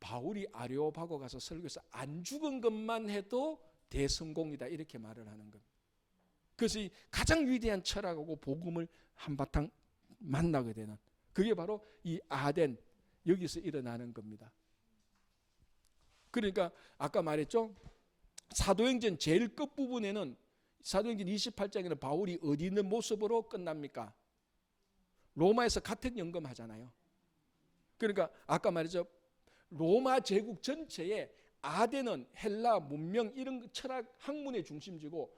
바울이 아레오파고 가서 설교해서 안 죽은 것만 해도 대성공이다 이렇게 말을 하는 겁니다. 그래서 이 가장 위대한 철학하고 복음을 한바탕 만나게 되는 그게 바로 이 아덴 여기서 일어나는 겁니다. 그러니까 아까 말했죠. 사도행전 제일 끝부분에는 사도행전 28장에는 바울이 어디 있는 모습으로 끝납니까? 로마에서 가택 연금하잖아요. 그러니까 아까 말했죠. 로마 제국 전체에 아덴은 헬라 문명 이런 철학 학문의 중심지고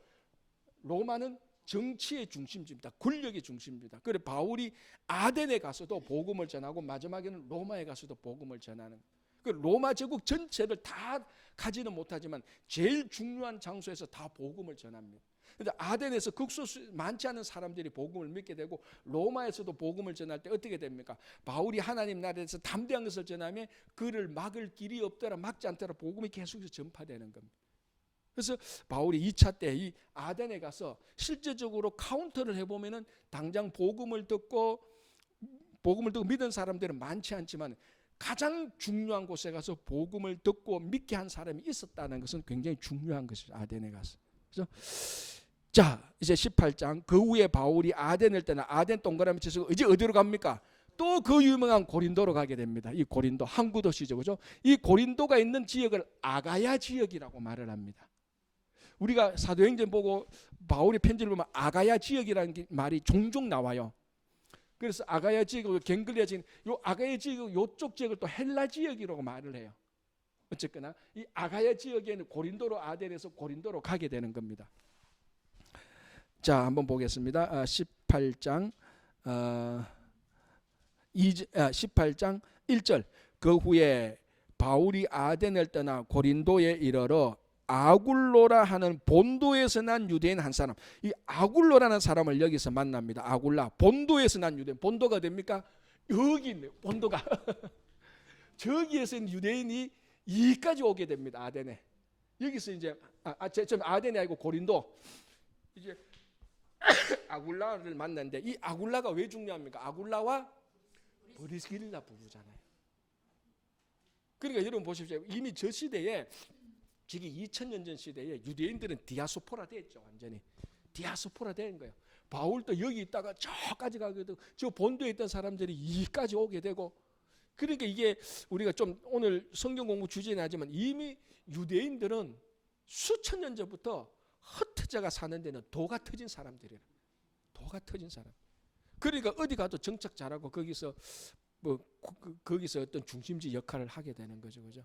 로마는 정치의 중심지입니다. 권력의 중심입니다. 그래서 바울이 아덴에 가서도 복음을 전하고 마지막에는 로마에 가서도 복음을 전하는 그 로마 제국 전체를 다 가지는 못하지만 제일 중요한 장소에서 다 복음을 전합니다. 그런데 아덴에서 극소수 많지 않은 사람들이 복음을 믿게 되고 로마에서도 복음을 전할 때 어떻게 됩니까? 바울이 하나님 나라에서 담대한 것을 전하면 그를 막을 길이 없더라 막지 않더라 복음이 계속해서 전파되는 겁니다. 그래서 바울이 2차 때 이 아덴에 가서 실제적으로 카운터를 해보면은 당장 복음을 듣고 믿은 사람들은 많지 않지만 가장 중요한 곳에 가서 복음을 듣고 믿게 한 사람이 있었다는 것은 굉장히 중요한 것이죠. 아덴에 가서. 그래서 자 이제 18장 그 후에 바울이 아덴을 떠나 아덴 동그라미 치시고 이제 어디로 갑니까? 또 그 유명한 고린도로 가게 됩니다. 이 고린도 항구 도시죠, 그죠? 이 고린도가 있는 지역을 아가야 지역이라고 말을 합니다. 우리가 사도행전 보고 바울의 편지를 보면 아가야 지역이라는 말이 종종 나와요. 그래서 아가야 지역, 갱글리아 지역, 요 아가야 지역, 요쪽 지역을 또 헬라 지역이라고 말을 해요. 어쨌거나 이 아가야 지역에는 고린도로 아덴에서 고린도로 가게 되는 겁니다. 자, 한번 보겠습니다. 18장 1절. 그 후에 바울이 아덴을 떠나 고린도에 이르러 아굴로라 하는 본도에서 난 유대인 한 사람. 이 아굴로라는 사람을 여기서 만납니다. 아굴라. 본도에서 난 유대인. 본도가 됩니까? 여기 있네요. 본도가. 저기에서 유대인이 여기까지 오게 됩니다. 아덴에. 여기서 이제 아덴이 아니고 고린도. 이제 아굴라를 만났는데 이 아굴라가 왜 중요합니까? 아굴라와 브리스길라 부부잖아요. 그러니까 여러분 보십시오. 이미 저 시대에 지금 2000년 전 시대에 유대인들은 디아스포라 됐죠. 완전히 디아스포라 된 거예요. 바울도 여기 있다가 저까지 가게 되고 저 본도에 있던 사람들이 이까지 오게 되고 그러니까 이게 우리가 좀 오늘 성경 공부 주제는 하지만 이미 유대인들은 수천 년 전부터 흩어져가 사는 데는 도가 터진 사람들이에요. 도가 터진 사람. 그러니까 어디 가도 정착 잘하고 거기서 거기서 어떤 중심지 역할을 하게 되는 거죠, 그죠?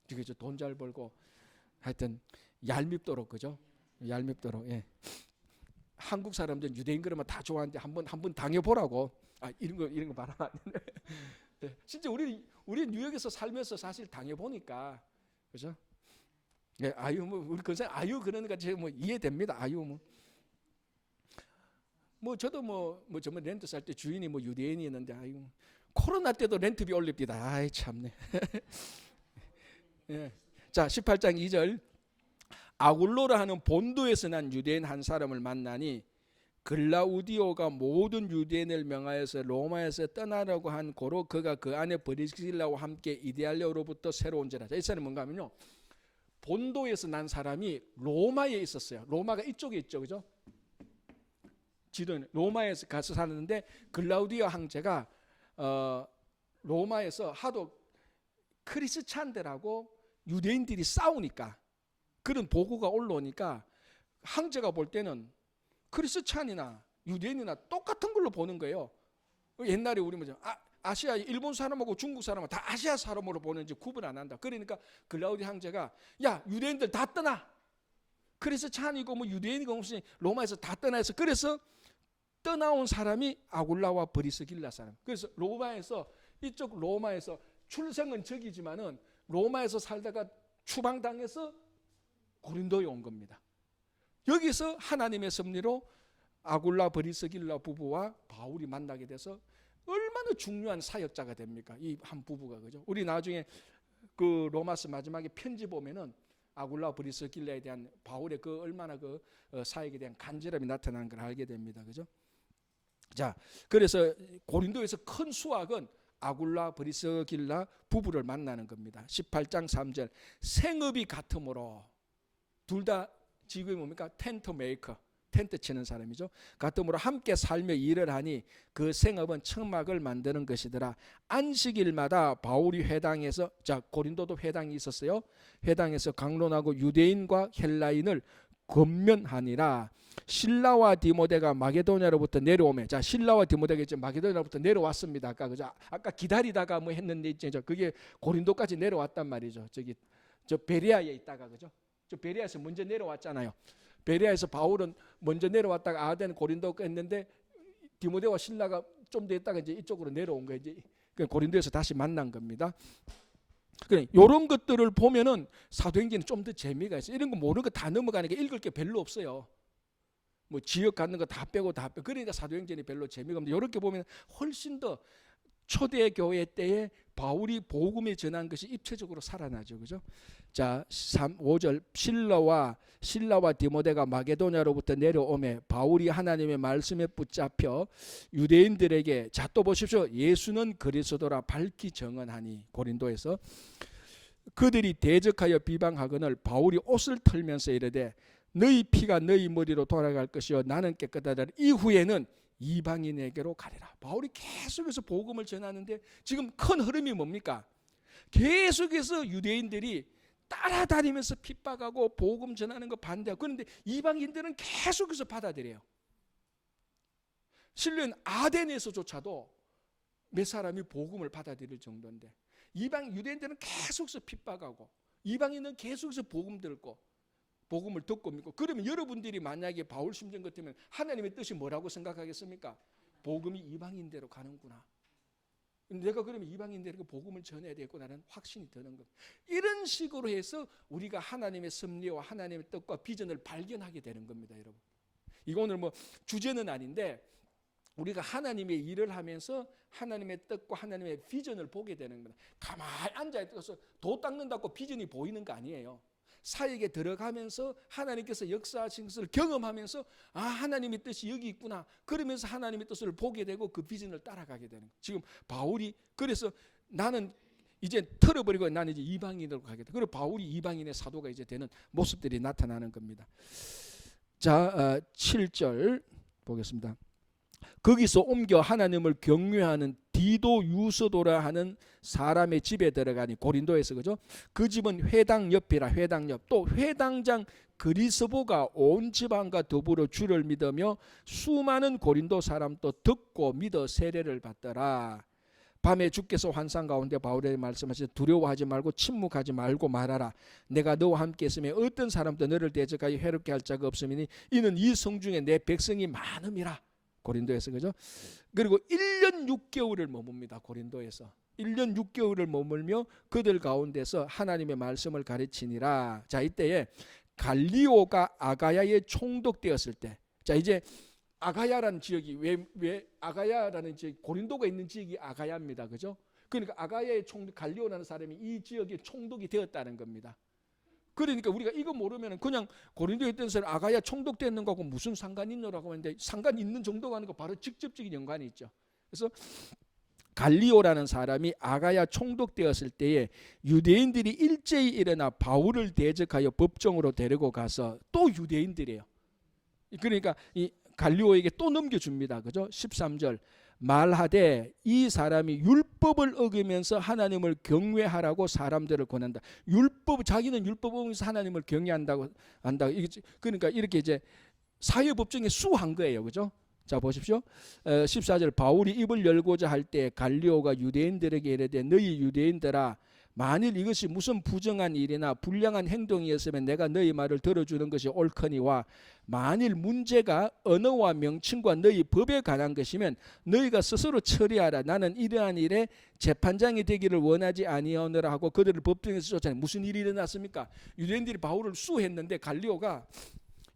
그죠? 돈 잘 벌고 하여튼 얄밉도록 그죠? 얄밉도록. 예. 한국 사람들은 유대인 그러면 다 좋아하는데 한번 당해보라고. 이런 거 말하면 안 되네. 예. 진짜 우리 뉴욕에서 살면서 사실 당해보니까 그죠? 예, 우리 근생 그러니까 제가 이해됩니다. 저도 정말 렌트 살 때 주인이 유대인이었는데 코로나 때도 렌트비 올립니다. 참네. 예. 자, 18장 2절. 아굴로라 하는 본도에서 난 유대인 한 사람을 만나니 글라우디오가 모든 유대인을 명하여서 로마에서 떠나라고 한 고로 그가 그 안에 브리스길라와 함께 이데알리아로부터 새로 온지라. 이 사람이 뭔가 하면요. 본도에서 난 사람이 로마에 있었어요. 로마가 이쪽에 있죠, 그죠? 지도는 로마에서 가서 사는데 글라우디오 황제가 로마에서 하도 크리스찬들하고 유대인들이 싸우니까 그런 보고가 올라오니까 황제가 볼 때는 크리스찬이나 유대인이나 똑같은 걸로 보는 거예요. 옛날에 우리 아시아 일본 사람하고 중국 사람은 다 아시아 사람으로 보는지 구분 안 한다. 그러니까 글라우디 황제가 야 유대인들 다 떠나. 크리스찬이고 유대인이고 무슨 로마에서 다 떠나서 그래서 떠나온 사람이 아굴라와 브리스길라 사람. 그래서 이쪽 로마에서 출생은 저기지만은 로마에서 살다가 추방당해서 고린도에 온 겁니다. 여기서 하나님의 섭리로 아굴라 브리스길라 부부와 바울이 만나게 돼서 얼마나 중요한 사역자가 됩니까? 이 한 부부가, 그죠? 우리 나중에 그 로마서 마지막에 편지 보면은 아굴라 브리스길라에 대한 바울의 그 얼마나 그 사역에 대한 간절함이 나타나는 걸 알게 됩니다, 그죠? 자, 그래서 고린도에서 큰 수확은 아굴라 브리스길라 부부를 만나는 겁니다. 18장 3절 생업이 같으므로 둘 다 직업이 뭡니까? 텐트 메이커, 텐트 치는 사람이죠. 같으므로 함께 살며 일을 하니 그 생업은 청막을 만드는 것이더라. 안식일마다 바울이 회당에서, 자 고린도도 회당이 있었어요. 회당에서 강론하고 유대인과 헬라인을 권면하니라. 실라와 디모데가 마게도냐로부터 내려오면, 자 실라와 디모데가 이제 마게도냐로부터 내려왔습니다. 아까 기다리다가 뭐 했는데 이제 그게 고린도까지 내려왔단 말이죠. 저기 저 베레아에 있다가, 그죠? 저 베레아에서 먼저 내려왔잖아요. 베레아에서 바울은 먼저 내려왔다가 아덴 고린도가 했는데 디모데와 실라가 좀 더 있다가 이제 이쪽으로 내려온 거예요. 이제 고린도에서 다시 만난 겁니다. 그래, 이런 것들을 보면은 사도행전은 좀 더 재미가 있어요. 이런 거 모르는 거 다 넘어가니까 읽을 게 별로 없어요. 뭐 지역 갖는 거 다 빼고 그러니까 사도행전이 별로 재미가 없는데, 이렇게 보면 훨씬 더 초대교회 때에 바울이 복음을 전한 것이 입체적으로 살아나죠, 그죠? 자, 5절 실라와 디모데가 마게도냐로부터 내려오매 바울이 하나님의 말씀에 붙잡혀 유대인들에게, 자 또 보십시오, 예수는 그리스도라 밝히 증언하니, 고린도에서 그들이 대적하여 비방하거늘 바울이 옷을 털면서 이르되 너희 피가 너희 머리로 돌아갈 것이요 나는 깨끗하다. 이후에는 이방인에게로 가리라. 바울이 계속해서 복음을 전하는데 지금 큰 흐름이 뭡니까? 계속해서 유대인들이 따라다니면서 핍박하고 복음 전하는 거 반대하고, 그런데 이방인들은 계속해서 받아들여요. 실은 아덴에서조차도 몇 사람이 복음을 받아들일 정도인데, 유대인들은 계속해서 핍박하고 이방인은 계속해서 복음을 듣고 믿고. 그러면 여러분들이 만약에 바울 심정 같으면 하나님의 뜻이 뭐라고 생각하겠습니까? 복음이 이방인대로 가는구나. 내가 그러면 이방인들에게 복음을 전해야 되겠구나라는 확신이 드는 겁니다. 이런 식으로 해서 우리가 하나님의 섭리와 하나님의 뜻과 비전을 발견하게 되는 겁니다, 여러분. 이거 오늘 뭐 주제는 아닌데 우리가 하나님의 일을 하면서 하나님의 뜻과 하나님의 비전을 보게 되는 겁니다. 가만히 앉아있어서 도 닦는다고 비전이 보이는 거 아니에요. 사역에 들어가면서 하나님께서 역사하신 것을 경험하면서 아, 하나님의 뜻이 여기 있구나. 그러면서 하나님의 뜻을 보게 되고 그 비전을 따라가게 되는 거예요. 지금 바울이 그래서 나는 이제 털어버리고 나는 이제 이방인으로 가게 돼. 그리고 바울이 이방인의 사도가 이제 되는 모습들이 나타나는 겁니다. 자, 7절 보겠습니다. 거기서 옮겨 하나님을 경외하는 디도 유서도라 하는 사람의 집에 들어가니, 고린도에서, 그죠? 그 집은 회당 옆이라. 회당 옆. 또 회당장 그리스보가 온 지방과 더불어 주를 믿으며 수많은 고린도 사람도 듣고 믿어 세례를 받더라. 밤에 주께서 환상 가운데 바울에게 말씀하시되 두려워하지 말고 침묵하지 말고 말하라. 내가 너와 함께 있으며 어떤 사람도 너를 대적하여 해롭게 할 자가 없으니 이는 이 성중에 내 백성이 많음이라. 고린도에서, 그죠? 그리고 1년 6개월을 머뭅니다. 고린도에서 1년 6개월을 머물며 그들 가운데서 하나님의 말씀을 가르치니라. 자, 이때에 갈리오가 아가야에 총독되었을 때, 자 이제 아가야라는 지역이 왜 아가야라는 지역, 고린도가 있는 지역이 아가야입니다, 그죠? 그러니까 아가야의 총독 갈리오라는 사람이 이 지역의 총독이 되었다는 겁니다. 그러니까 우리가 이거 모르면 그냥 고린도에 있던 사람 아가야 총독되는 거하고 무슨 상관이 있노라고 하는데, 상관 있는 정도가 아니고 바로 직접적인 연관이 있죠. 그래서 갈리오라는 사람이 아가야 총독되었을 때에 유대인들이 일제히 일어나 바울을 대적하여 법정으로 데리고 가서, 또 유대인들이에요. 그러니까 이 갈리오에게 또 넘겨줍니다, 그죠? 13절 말하되 이 사람이 율법을 어기면서 하나님을 경외하라고 사람들을 권한다. 자기는 율법 어기면서 하나님을 경외한다고 한다. 그러니까 이렇게 이제 사회법정에 수한 거예요, 그죠? 자 보십시오. 14절 바울이 입을 열고자 할 때 갈리오가 유대인들에게 이르되 너희 유대인들아, 만일 이것이 무슨 부정한 일이나 불량한 행동이었으면 내가 너희 말을 들어주는 것이 옳거니와, 만일 문제가 언어와 명칭과 너희 법에 관한 것이면 너희가 스스로 처리하라. 나는 이러한 일에 재판장이 되기를 원하지 아니하노라 하고 그들을 법정에서 쫓아내. 무슨 일이 일어났습니까? 유대인들이 바울을 수했는데 갈리오가,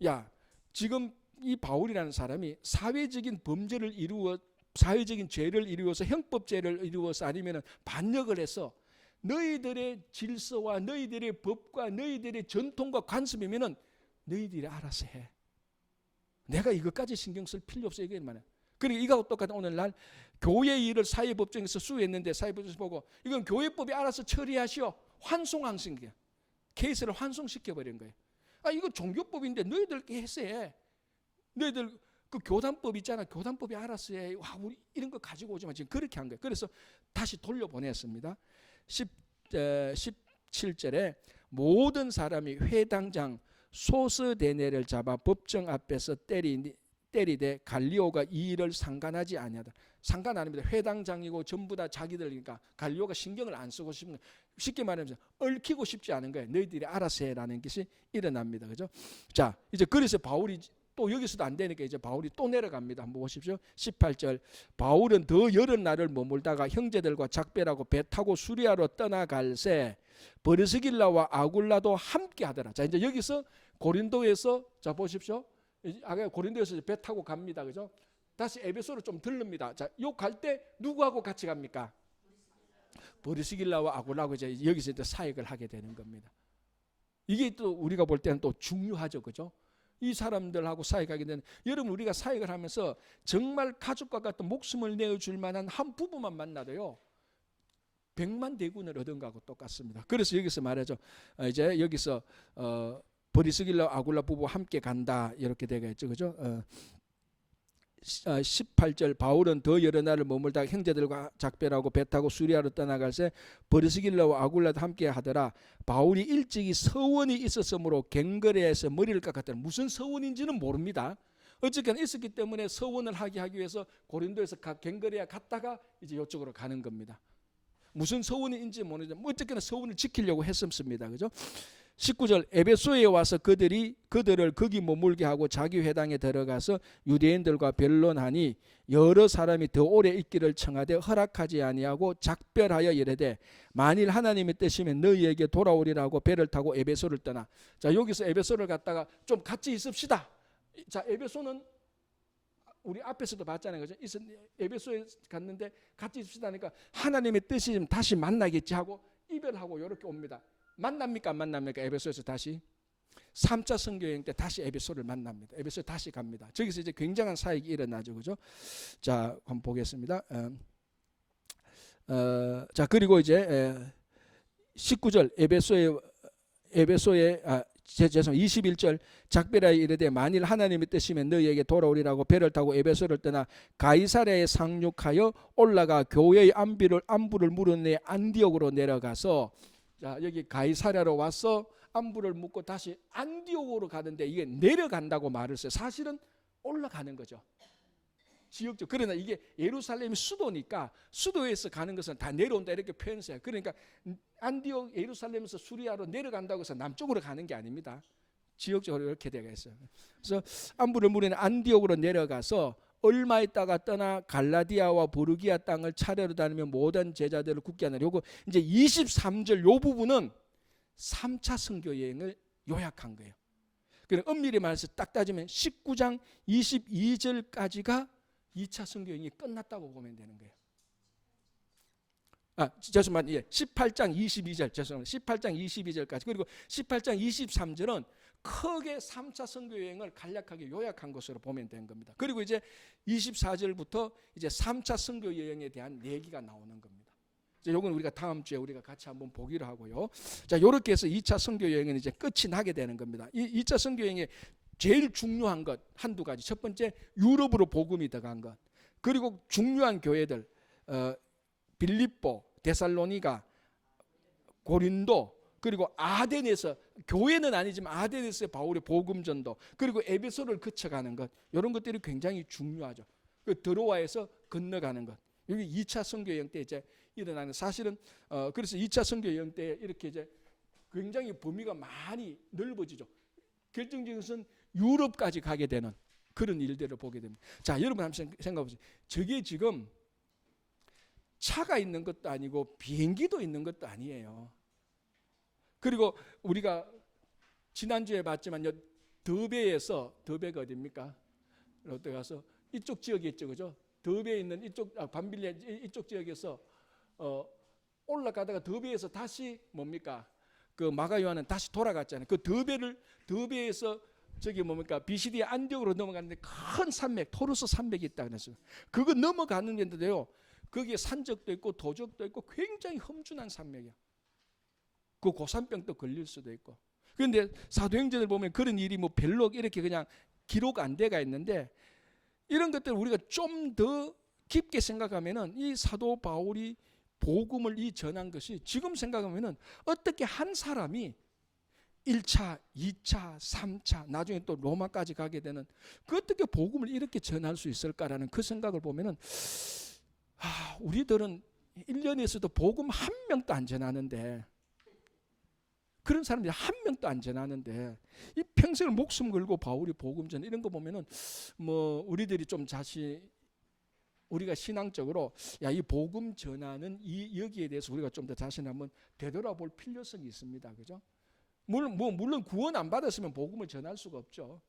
야 지금 이 바울이라는 사람이 사회적인 범죄를 이루어 사회적인 죄를 이루어서 형법죄를 이루어서 아니면 반역을 해서 너희들의 질서와 너희들의 법과 너희들의 전통과 관습이면은 너희들이 알아서 해. 내가 이것까지 신경 쓸 필요 없어 이게 말이야. 그리고 이거하고 똑같은 오늘날 교회 일을 사회법정에서 수했는데 사회법정에서 보고 이건 교회법이 알아서 처리하시오. 환송항신 게 케이스를 환송시켜버린 거예요. 아 이거 종교법인데 너희들께 해서 해. 너희들 그 교단법 있잖아. 교단법이 알아서 해. 와 우리 이런 거 가지고 오지만 지금 그렇게 한 거예요. 그래서 다시 돌려보냈습니다. 17절에 모든 사람이 회당장 소스데네를 잡아 법정 앞에서 때리되 갈리오가 이 일을 상관하지 아니하다. 상관 아닙니다. 회당장이고 전부 다 자기들이니까 갈리오가 신경을 안 쓰고 싶은 거예요. 쉽게 말하면 얽히고 싶지 않은 거예요. 너희들이 알아서 해라는 것이 일어납니다. 그죠? 자, 이제 그래서 바울이 또 여기서도 안 되니까 이제 바울이 또 내려갑니다. 한번 보십시오. 18절 바울은 더 여러 날을 머물다가 형제들과 작별하고 배 타고 수리아로 떠나갈새 버르스길라와 아굴라도 함께 하더라. 자 이제 여기서 고린도에서 자 보십시오. 아까 고린도에서 배 타고 갑니다. 그죠? 다시 에베소로 좀 들릅니다. 자, 요 갈 때 누구하고 같이 갑니까? 버르스길라와 아굴라하고 이제 여기서 이제 사역을 하게 되는 겁니다. 이게 또 우리가 볼 때는 또 중요하죠. 그죠? 이 사람들하고 사역하게 되는 여러분 우리가 사역을 하면서 정말 가족과 같은 목숨을 내어줄 만한 한 부부만 만나도요 100만 대군을 얻은 거하고 똑같습니다. 그래서 여기서 말하죠. 이제 여기서 버리스길라 아굴라 부부 함께 간다 이렇게 되겠죠. 그죠? 18절 바울은 더 여러 날을 머물다가 형제들과 작별하고 배 타고 수리아로 떠나갈새 버르스길라와 아굴라도 함께 하더라. 바울이 일찍이 서원이 있었으므로 갱거레에서 머리를 깎았더라. 무슨 서원인지는 모릅니다. 어쨌거나 있었기 때문에 서원을 하기 위해서 고린도에서 갱거레에 갔다가 이제 이쪽으로 가는 겁니다. 무슨 서원인지 모르지만 어쨌거나 서원을 지키려고 했습니다. 그죠? 19절 에베소에 와서 그들을 거기 머물게 하고 자기 회당에 들어가서 유대인들과 변론하니 여러 사람이 더 오래 있기를 청하되 허락하지 아니하고 작별하여 이르되 만일 하나님의 뜻이면 너희에게 돌아오리라고 배를 타고 에베소를 떠나. 자 여기서 에베소를 갔다가 좀 같이 있읍시다. 자 에베소는 우리 앞에서도 봤잖아요. 그죠? 에베소에 갔는데 같이 있읍시다 하니까 하나님의 뜻이 다시 만나겠지 하고 이별하고 이렇게 옵니다. 만납니까 안 만납니까? 에베소에서 다시 3차 선교여행 때 다시 에베소를 만납니다. 에베소에 다시 갑니다. 저기서 이제 굉장한 사역이 일어나죠. 그죠? 자 한번 보겠습니다. 자 그리고 이제 19절 에베소에 21절 작별하여 이르되 만일 하나님의 뜻이면 너희에게 돌아오리라고 배를 타고 에베소를 떠나 가이사랴에 상륙하여 올라가 교회의 안부를 물은 안디옥으로 내려가서 자 여기 가이사랴로 와서 안부를 묻고 다시 안디옥으로 가는데 이게 내려간다고 말을 써요. 사실은 올라가는 거죠. 지역적. 그러나 이게 예루살렘이 수도니까 수도에서 가는 것은 다 내려온다 이렇게 표현해요. 그러니까 안디옥 예루살렘에서 수리아로 내려간다고 해서 남쪽으로 가는 게 아닙니다. 지역적으로 이렇게 되어 있어요. 그래서 안부를 물으니 안디옥으로 내려가서 얼마 있다가 떠나 갈라디아와 부르기아 땅을 차례로 다니며 모든 제자들을 굳게 하느라. 요거 이제 23절 요 부분은 3차 선교 여행을 요약한 거예요. 그러니까 엄밀히 말해서 딱 따지면 19장 22절까지가 2차 선교 여행이 끝났다고 보면 되는 거예요. 죄송합니다. 예, 18장 22절 죄송합니다. 18장 22절까지 그리고 18장 23절은 크게 3차 선교 여행을 간략하게 요약한 것으로 보면 되는 겁니다. 그리고 이제 24절부터 이제 3차 선교 여행에 대한 얘기가 나오는 겁니다. 이제 요건 우리가 다음 주에 우리가 같이 한번 보기로 하고요. 자, 요렇게 해서 2차 선교 여행은 이제 끝이 나게 되는 겁니다. 이 2차 선교 여행의 제일 중요한 것 한두 가지. 첫 번째 유럽으로 복음이 들어간 것. 그리고 중요한 교회들 빌립보, 데살로니가, 고린도 그리고 아덴에서 교회는 아니지만 아덴에서 바울의 복음 전도 그리고 에베소를 거쳐가는 것 이런 것들이 굉장히 중요하죠. 그 드로아에서 건너가는 것 여기 2차 선교 여행 때 이제 일어나는 사실은 그래서 2차 선교 여행 때 이렇게 이제 굉장히 범위가 많이 넓어지죠. 결정적인 것은 유럽까지 가게 되는 그런 일들을 보게 됩니다. 자, 여러분 한번 생각해 보세요. 저게 지금 차가 있는 것도 아니고 비행기도 있는 것도 아니에요. 그리고 우리가 지난주에 봤지만요. 더베가 어디입니까? 롯데 가서 이쪽 지역에 있죠. 그죠? 더비에 있는 이쪽 반빌리아 이쪽 지역에서 올라가다가 더비에서 다시 뭡니까? 그 마가 요한은 다시 돌아갔잖아요. 그 더비에서 저기 뭡니까? 비시디의 안디옥으로 넘어갔는데 큰 산맥, 토르스 산맥이 있다 그랬어요. 그거 넘어가는데도요. 거기에 산적도 있고 도적도 있고 굉장히 험준한 산맥이야. 그 고산병도 걸릴 수도 있고. 그런데 사도행전을 보면 그런 일이 뭐 별로 이렇게 그냥 기록 안 돼가 있는데 이런 것들을 우리가 좀 더 깊게 생각하면은 이 사도 바울이 복음을 이 전한 것이 지금 생각하면은 어떻게 한 사람이 1차, 2차, 3차 나중에 또 로마까지 가게 되는 그 어떻게 복음을 이렇게 전할 수 있을까라는 그 생각을 보면은 우리들은 1년에서도 복음 한 명도 안 전하는데 그런 사람들이 한 명도 안 전하는데 이 평생을 목숨 걸고 바울이 복음 전 이런 거 보면은 뭐 우리들이 좀 우리가 신앙적으로 이 복음 전하는 이 여기에 대해서 우리가 좀 더 자신 한번 되돌아볼 필요성이 있습니다. 그죠? 물론 구원 안 받았으면 복음을 전할 수가 없죠.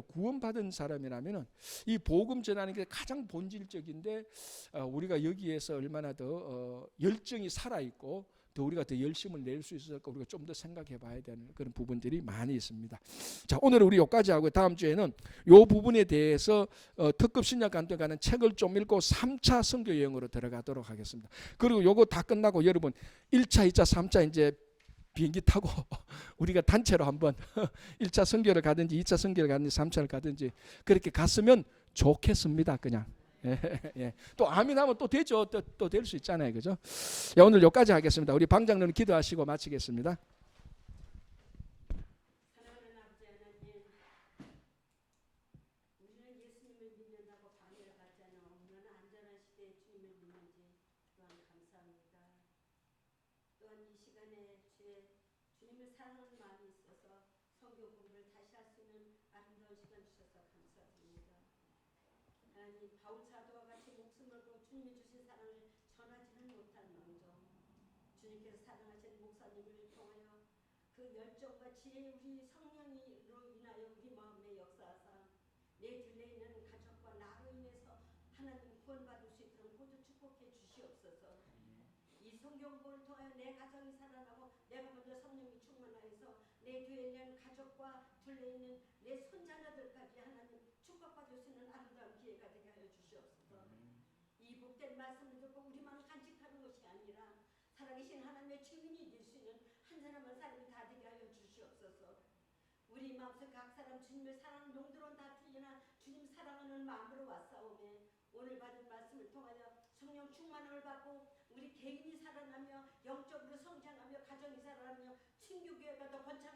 구원받은 사람이라면 이 복음 전하는 게 가장 본질적인데 우리가 여기에서 얼마나 더 열정이 살아있고 더 우리가 더 열심을 낼 수 있을까 우리가 좀 더 생각해 봐야 되는 그런 부분들이 많이 있습니다. 자, 오늘은 우리 여기까지 하고 다음 주에는 이 부분에 대해서 특급 신약 간증 가는 책을 좀 읽고 3차 선교 여행으로 들어가도록 하겠습니다. 그리고 요거 다 끝나고 여러분 1차, 2차, 3차 이제 비행기 타고 우리가 단체로 한번 1차 선교를 가든지 2차 선교를 가든지 3차를 가든지 그렇게 갔으면 좋겠습니다. 그냥. 예. 또 아멘 하면 또 되죠. 또 될 수 있잖아요. 그죠? 오늘 여기까지 하겠습니다. 우리 방장님 기도하시고 마치겠습니다.
바울 사도와 같이 목숨을 걸고 주님이 주신 사랑을 전하지는 못할망정 주님께서 사랑하시는 목사님을 통하여 그 열정과 지혜 우리 성령으로 인하여 우리 마음에 역사하사 내 들에 있는 가족과 나로 인해서 하나님 구원받을 수 있도록 모두 축복해 주시옵소서. 이 성경을 통하여 내 가정이 살아나고 내가 먼저 성령이 충만하여서 내 뒤에 있는 가족과 둘레 있는 내 손자녀들까지 하나님 축복받을 수 있는 아름다운 기회가 되게 하여 주시옵소서. 이 복된 말씀을 듣고 우리만 간직하는 것이 아니라 살아계신 하나님의 증인이 될 수 있는 한 사람 한 사람이 다 되게 하여 주시옵소서. 우리 마음속 각 사람 주님의 사랑 용도론 다 틀리나 주님 사랑하는 마음으로 왔사오매 오늘 받은 말씀을 통하여 성령 충만함을 받고 우리 개인이 살아나며 영적으로 성장하며 가정이 살아나며 친교교회가 더 번창